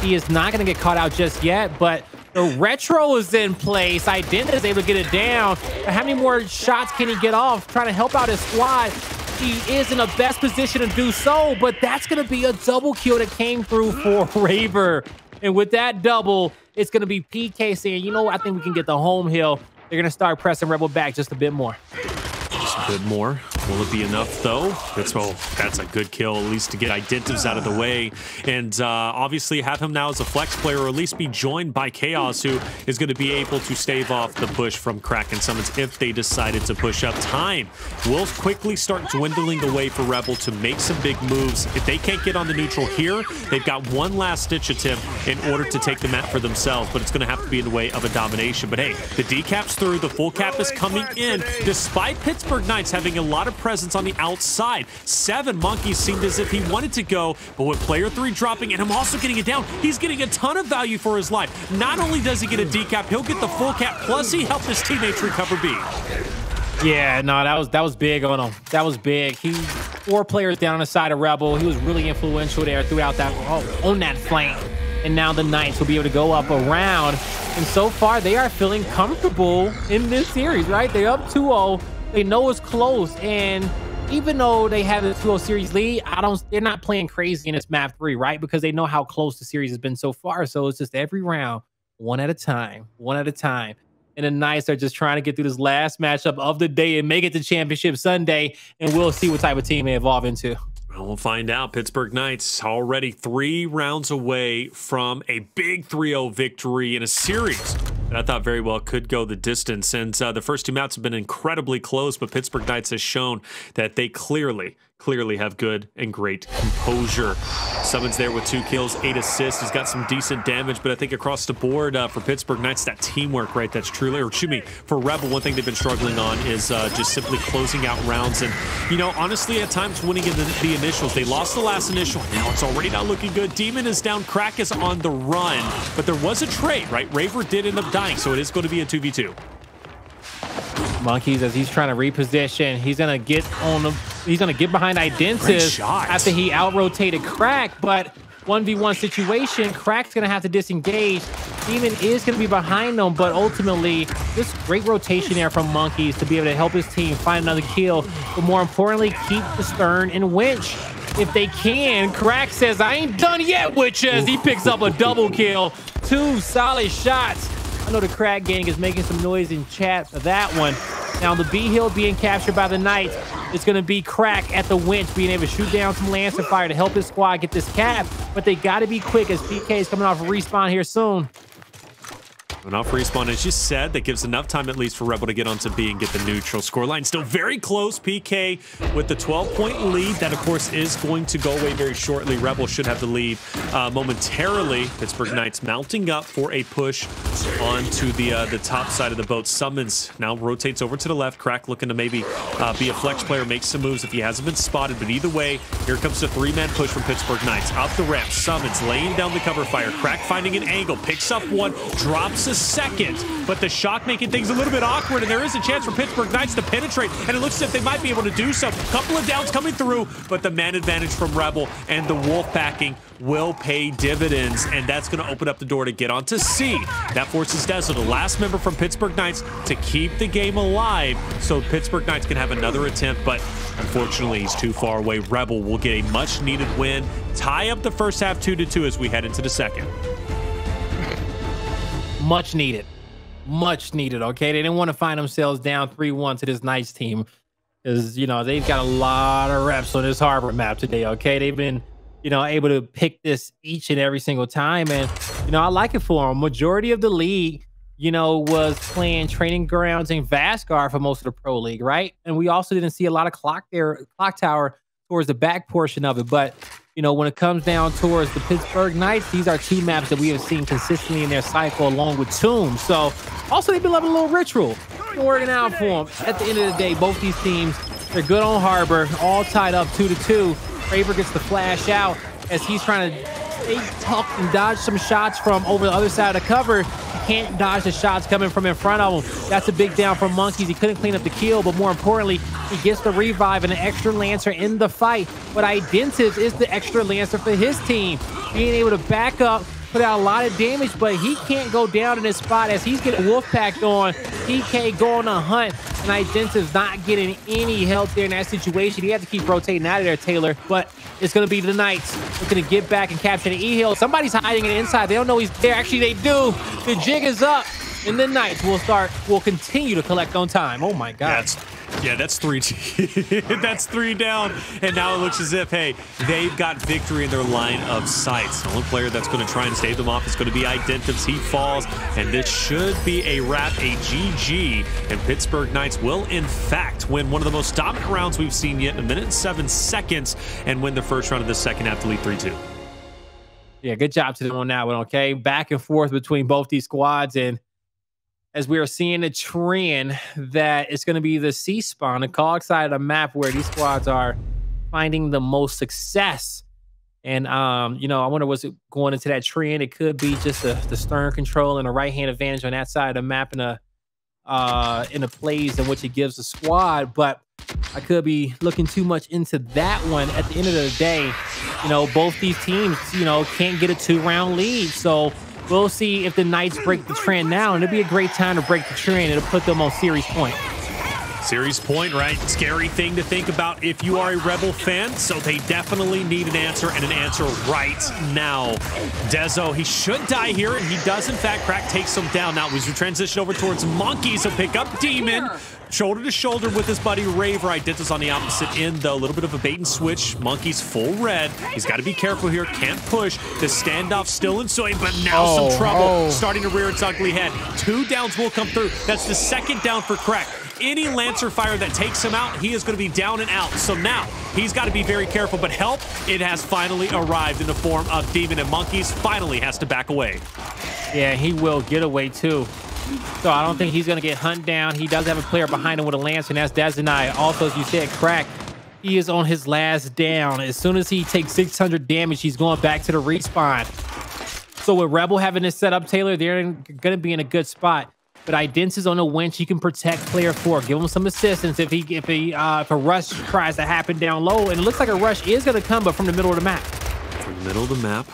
Speaker 5: He is not going to get caught out just yet, but the retro is in place. Identivez is able to get it down. How many more shots can he get off? Trying to help out his squad. He is in the best position to do so, but that's going to be a double kill that came through for Raver. And with that double, it's going to be PK saying, you know what, I think we can get the home hill. They're going to start pressing Rebel back just a bit more.
Speaker 4: Just a bit more. Will it be enough, though? That's a good kill, at least to get Identivez out of the way. And obviously have him now as a flex player, or at least be joined by Chaoz, who is going to be able to stave off the push from Crack and SuMuNs if they decided to push up. Time will quickly start dwindling away for Rebel to make some big moves. If they can't get on the neutral here, they've got one last ditch attempt in order to take the map for themselves, but it's going to have to be in the way of a domination. But hey, the decap's through, the full cap is coming in, despite Pittsburgh Knights having a lot of presence on the outside. 7 Monkyz seemed as if he wanted to go, but with player 3 dropping and him also getting it down, he's getting a ton of value for his life. Not only does he get a decap, he'll get the full cap, plus he helped his teammates recover B.
Speaker 5: Yeah, no, that was big on him. That was big. He 4 players down on the side of Rebel. He was really influential there throughout that on that flank. And now the Knights will be able to go up around. And so far, they are feeling comfortable in this series, right? They're up 2-0. They know it's close, and even though they have a 2-0 series lead, they're not playing crazy in this map 3, right? Because they know how close the series has been so far. So it's just every round, one at a time. And the Knights are just trying to get through this last matchup of the day and make it to Championship Sunday, and we'll see what type of team they evolve into.
Speaker 4: Well, we'll find out. Pittsburgh Knights already 3 rounds away from a big 3-0 victory in a series that I thought very well could go the distance. And the first 2 maps have been incredibly close, but Pittsburgh Knights has shown that they clearly have good and great composure. SuMuNs there with 2 kills, 8 assists. He's got some decent damage, but I think across the board for Pittsburgh Knights, that teamwork, right? That's truly, or excuse me, for Rebel, one thing they've been struggling on is just simply closing out rounds. And, you know, honestly, at times winning in the initials. They lost the last initial. Now it's already not looking good. Demon is down. Crack is on the run, but there was a trade, right? Raver did end up dying, so it is going to be a 2v2.
Speaker 5: Monkyz, as he's trying to reposition, he's gonna get behind Identivez after he out-rotated Crack, but 1v1 situation, Crack's gonna have to disengage. Demon is gonna be behind them, but ultimately, this great rotation there from Monkyz to be able to help his team find another kill, but more importantly, keep the Stern and Winch. If they can, Crack says, I ain't done yet, Witches. He picks up a double kill. 2 solid shots. I know the Crack gang is making some noise in chat for that one. Now the B hill being captured by the Knights. It's going to be Crack at the Winch being able to shoot down some Lancer fire to help his squad get this cap. But they got to be quick as PK is coming off a respawn here soon.
Speaker 4: An off respawn, as you said, that gives enough time at least for Rebel to get onto B and get the neutral. Scoreline still very close. PK with the 12-point lead. That, of course, is going to go away very shortly. Rebel should have the lead momentarily. Pittsburgh Knights mounting up for a push onto the top side of the boat. SuMuNs now rotates over to the left. Crack looking to maybe be a flex player, make some moves if he hasn't been spotted. But either way, here comes the 3-man push from Pittsburgh Knights. Up the ramp, SuMuNs laying down the cover fire. Crack finding an angle, picks up one, drops a second, but the shock making things a little bit awkward, and there is a chance for Pittsburgh Knights to penetrate, and it looks as if they might be able to do so. Couple of downs coming through, but the man advantage from Rebel and the wolf packing will pay dividends, and that's going to open up the door to get onto C. That forces Dezo, the last member from Pittsburgh Knights, to keep the game alive so Pittsburgh Knights can have another attempt, but unfortunately he's too far away. Rebel will get a much needed win, tie up the first half 2-2 as we head into the second.
Speaker 5: Much needed, okay? They didn't want to find themselves down 3-1 to this Knights team because, you know, they've got a lot of reps on this Harbor map today, okay? They've been, you know, able to pick this each and every single time, and, you know, I like it for them. Majority of the league, you know, was playing Training Grounds and Vasgar for most of the Pro League, right? And we also didn't see a lot of Clocktower towards the back portion of it, but you know, when it comes down towards the Pittsburgh Knights, these are 2 maps that we have seen consistently in their cycle along with Tomb. So also they've been loving a little ritual. Been working out for them. At the end of the day, both these teams, they're good on Harbor, all tied up 2-2. Raver gets the flash out as he's trying to they tucked and dodged some shots from over the other side of the cover. He can't dodge the shots coming from in front of him. That's a big down from Monkyz. He couldn't clean up the kill, but more importantly, he gets the revive and an extra Lancer in the fight. But Identivez is the extra Lancer for his team, being able to back up, put out a lot of damage, but he can't go down in his spot as he's getting wolfpacked on. PK going on a hunt, and Identivez not getting any help there in that situation. He had to keep rotating out of there, Taylor, but it's going to be the Knights looking to get back and capture the E-Hill. Somebody's hiding it inside. They don't know he's there. Actually, they do. The jig is up, and the Knights will continue to collect on time. Oh, my God.
Speaker 4: That's 3 that's 3 down, and now it looks as if, hey, they've got victory in their line of sight. The only player that's going to try and stave them off is going to be Identivez. He falls, and this should be a wrap, a GG, and Pittsburgh Knights will, in fact, win one of the most dominant rounds we've seen yet in 1 minute and 7 seconds and win the first round of the second half to lead 3-2.
Speaker 5: Yeah, good job to them on that one, okay? Back and forth between both these squads, and as we are seeing a trend that it's going to be the C-spawn, the cog side of the map, where these squads are finding the most success. And, you know, I wonder what's going into that trend. It could be just the stern control and a right-hand advantage on that side of the map and in the plays in which it gives the squad. But I could be looking too much into that one. At the end of the day, you know, both these teams, you know, can't get a 2-round lead. So we'll see if the Knights break the trend now, and it'll be a great time to break the trend. It'll put them on series point.
Speaker 4: Series point, right? Scary thing to think about if you are a Rebel fan. So they definitely need an answer, and an answer right now. Dezo, he should die here, and he does, in fact. Crack takes him down. Now, as we transition over towards Monkyz, he'll pick up Demon. Shoulder to shoulder with his buddy Raver. Identivez on the opposite end, though. A little bit of a bait and switch. Monkyz full red. He's got to be careful here. Can't push. The standoff still ensuing, but now some trouble. Starting to rear its ugly head. 2 downs will come through. That's the 2nd down for Crack. Any Lancer fire that takes him out, he is going to be down and out. So now he's got to be very careful, but help, it has finally arrived in the form of Demon, and Monkyz finally has to back away.
Speaker 5: Yeah, he will get away too. So I don't think he's going to get hunted down. He does have a player behind him with a Lancer, and that's Dezo. Also, as you said, Crack, he is on his last down. As soon as he takes 600 damage, he's going back to the respawn. So with Rebel having this set up, Taylor, they're going to be in a good spot. But Identivez on the winch, he can protect player 4. Give him some assistance if a rush tries to happen down low. And it looks like a rush is going to come, but from the middle of the map.
Speaker 4: From the middle of the map.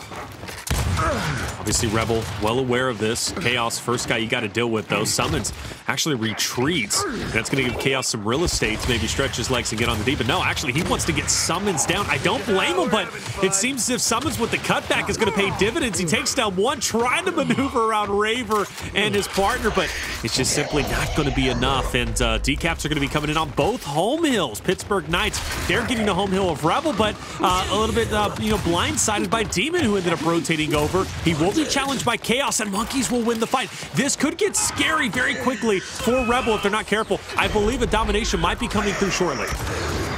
Speaker 4: Obviously, Rebel well aware of this. Chaoz, first guy you got to deal with, though. SuMuNs actually retreats. That's going to give Chaoz some real estate to maybe stretch his legs and get on the D. But no, actually, he wants to get SuMuNs down. I don't blame him, but it seems as if SuMuNs with the cutback is going to pay dividends. He takes down one, trying to maneuver around Raver and his partner, but it's just simply not going to be enough. And decaps are going to be coming in on both home hills. Pittsburgh Knights, they're getting the home hill of Rebel, but a little bit, blindsided by Demon, who ended up rotating over. He will be challenged by Chaoz, and Monkyz will win the fight. This could get scary very quickly for Rebel if they're not careful. I believe a domination might be coming through shortly.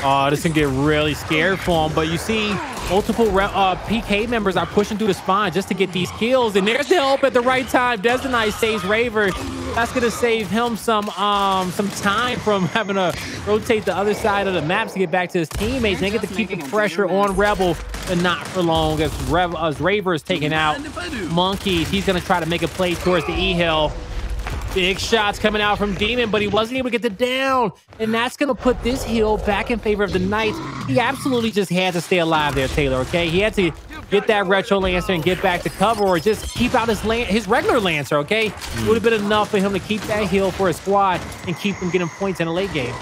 Speaker 5: Oh, this can get really scared for him. But you see, multiple PK members are pushing through the spawn just to get these kills. And there's the help at the right time. Dezo saves Raver. That's going to save him some time from having to rotate the other side of the map to get back to his teammates. They get to keep the pressure on Rebel, but not for long. As Raver is taken out, Monkyz, he's going to try to make a play towards the E-Hill. Big shots coming out from Demon, but he wasn't able to get the down. And that's going to put this hill back in favor of the Knights. He absolutely just had to stay alive there, Taylor, okay? He had to get that Retro Lancer and get back to cover, or just keep out his regular Lancer, okay? It would have been enough for him to keep that hill for his squad and keep them getting points in the late game.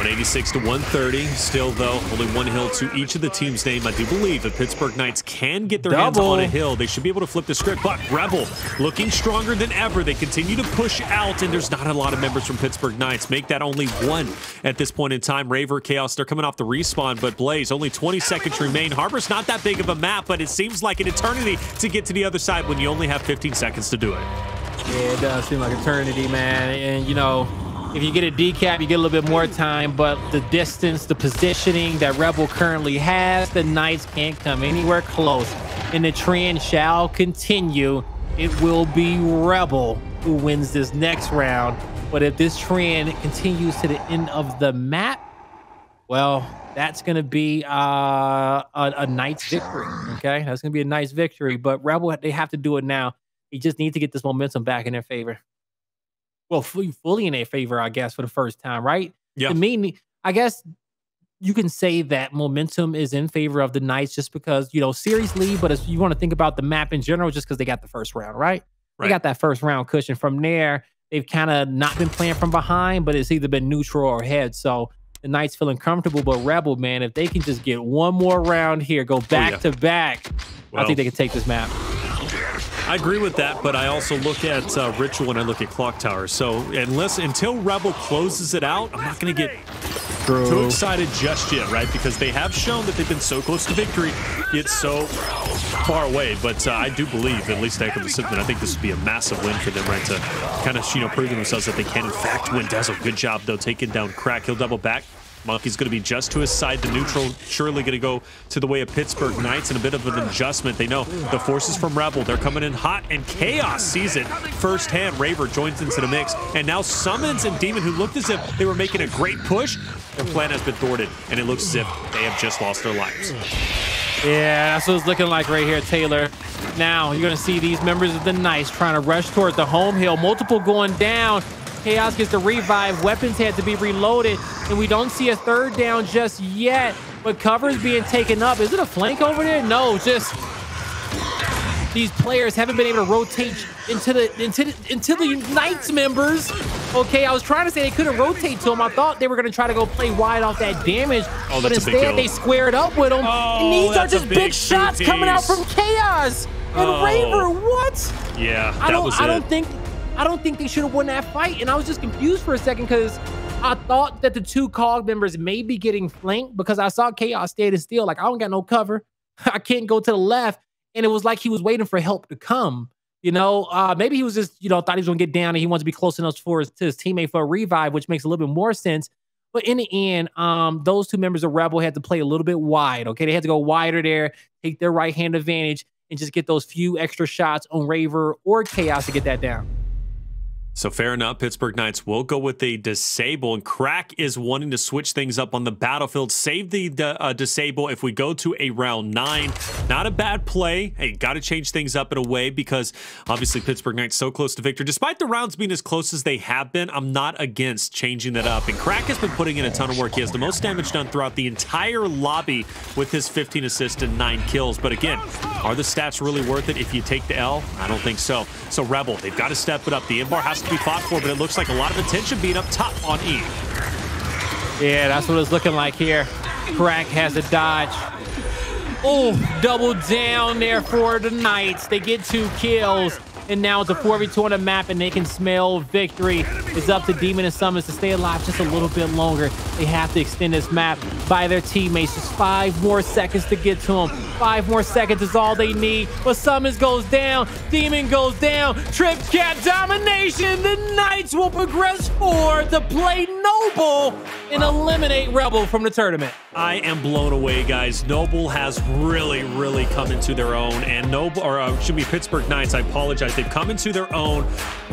Speaker 4: 186 to 130. Still, though, only one hill to each of the team's name. I do believe the Pittsburgh Knights can get their hands on a hill. They should be able to flip the script, but Rebel looking stronger than ever. They continue to push out, and there's not a lot of members from Pittsburgh Knights. Make that only one at this point in time. Raver, Chaoz, they're coming off the respawn, but Blaze, only 20 seconds remain. Harbor's not that big of a map, but it seems like an eternity to get to the other side when you only have 15 seconds to do it.
Speaker 5: Yeah, it does seem like eternity, man. And, you know, if you get a decap, you get a little bit more time, but the distance, the positioning that Rebel currently has, the Knights can't come anywhere close. And the trend shall continue. It will be Rebel who wins this next round. But if this trend continues to the end of the map, Well, that's going to be a Knights victory. Okay, that's going to be a nice victory. But Rebel, they have to do it now. They just need to get this momentum back in their favor. Well, fully in their favor, I guess, for the first time, right?
Speaker 4: Yeah.
Speaker 5: To me, I guess you can say that momentum is in favor of the Knights just because, series lead, but if you want to think about the map in general, just because they got the first round, right? They got that first round cushion. From there, they've kind of not been playing from behind, but it's either been neutral or head. So the Knights feeling comfortable, but Rebel, man, if they can just get one more round here, go back to back, I think they can take this map.
Speaker 4: I agree with that, but I also look at Ritual and I look at Clocktower. So until Rebel closes it out, I'm not going to get too excited just yet, right? Because they have shown that they've been so close to victory, yet so far away. But I do believe, at least echo the sentiment, I think this would be a massive win for them, right? To kind of, prove themselves that they can, in fact, win. Dezo, good job, though, taking down Crack. He'll double back. Monkyz going to be just to his side. The neutral surely going to go to the way of Pittsburgh Knights, and a bit of an adjustment. They know the forces from Rebel, they're coming in hot, and Chaoz sees it firsthand. Raver joins into the mix, and now SuMuNs and Demon, who looked as if they were making a great push, their plan has been thwarted, and it looks as if they have just lost their lives.
Speaker 5: Yeah, that's what it's looking like right here, Taylor. Now, you're going to see these members of the Knights trying to rush towards the home hill. Multiple going down. Chaoz gets the revive. Weapons had to be reloaded, and we don't see a third down just yet. But cover's being taken up. Is it a flank over there? No, just these players haven't been able to rotate into the Knights members. Okay, I was trying to say they couldn't rotate to him. I thought they were going to try to go play wide off that damage, but instead they squared up with him. And these are just big shots coming out from Chaoz and Raver. What?
Speaker 4: Yeah,
Speaker 5: I don't think they should have won that fight. And I was just confused for a second because I thought that the two COG members may be getting flanked because I saw Chaoz standing still. Like, I don't got no cover. I can't go to the left. And it was like he was waiting for help to come. Maybe he was just, thought he was going to get down and he wanted to be close enough to his teammate for a revive, which makes a little bit more sense. But in the end, those two members of Rebel had to play a little bit wide. Okay, they had to go wider there, take their right-hand advantage, and just get those few extra shots on Raver or Chaoz to get that down.
Speaker 4: So fair enough, Pittsburgh Knights will go with a disable, and Crack is wanting to switch things up on the battlefield. Save the disable if we go to a round 9. Not a bad play. Hey, got to change things up in a way because obviously Pittsburgh Knights so close to victory. Despite the rounds being as close as they have been, I'm not against changing that up. And Crack has been putting in a ton of work. He has the most damage done throughout the entire lobby with his 15 assists and 9 kills. But again, are the stats really worth it if you take the L? I don't think so. So Rebel, they've got to step it up. The in-bar has to be fought for, but it looks like a lot of attention being up top on E.
Speaker 5: Yeah, that's what it's looking like here. Crack has a dodge. Oh, double down there for the Knights. They get 2 kills. And now it's a 4v2 on the map, and they can smell victory. It's up to Demon and SuMuNs to stay alive just a little bit longer. They have to extend this map by their teammates. Just 5 more seconds to get to them. 5 more seconds is all they need. But SuMuNs goes down. Demon goes down. Trip Cat domination. The Knights will progress forward to play Noble and eliminate Rebel from the tournament.
Speaker 4: I am blown away, guys. Noble has really come into their own. And Pittsburgh Knights, I apologize. They've come into their own.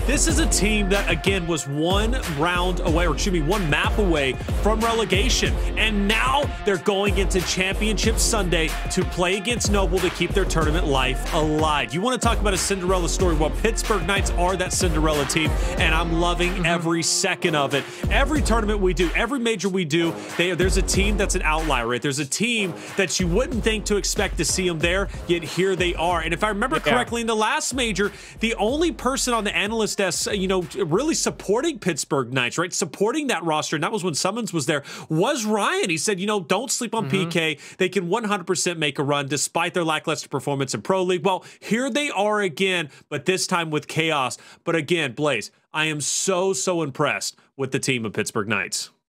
Speaker 4: This is a team that, again, was 1 round away, or 1 map away from relegation. And now they're going into Championship Sunday to play against Noble to keep their tournament life alive. You want to talk about a Cinderella story? Well, Pittsburgh Knights are that Cinderella team, and I'm loving every second of it. Every tournament we do, every major we do, there's a team that's an outlier, right? There's a team that you wouldn't think to expect to see them there, yet here they are. And if I remember correctly, in the last major, the only person on the analyst desk, really supporting Pittsburgh Knights, right? Supporting that roster, and that was when SuMuNs was there, was Ryan. He said, don't sleep on PK. They can 100% make a run despite their lackluster performance in Pro League. Well, here they are again, but this time with Chaoz. But again, Blaze, I am so impressed with the team of Pittsburgh Knights.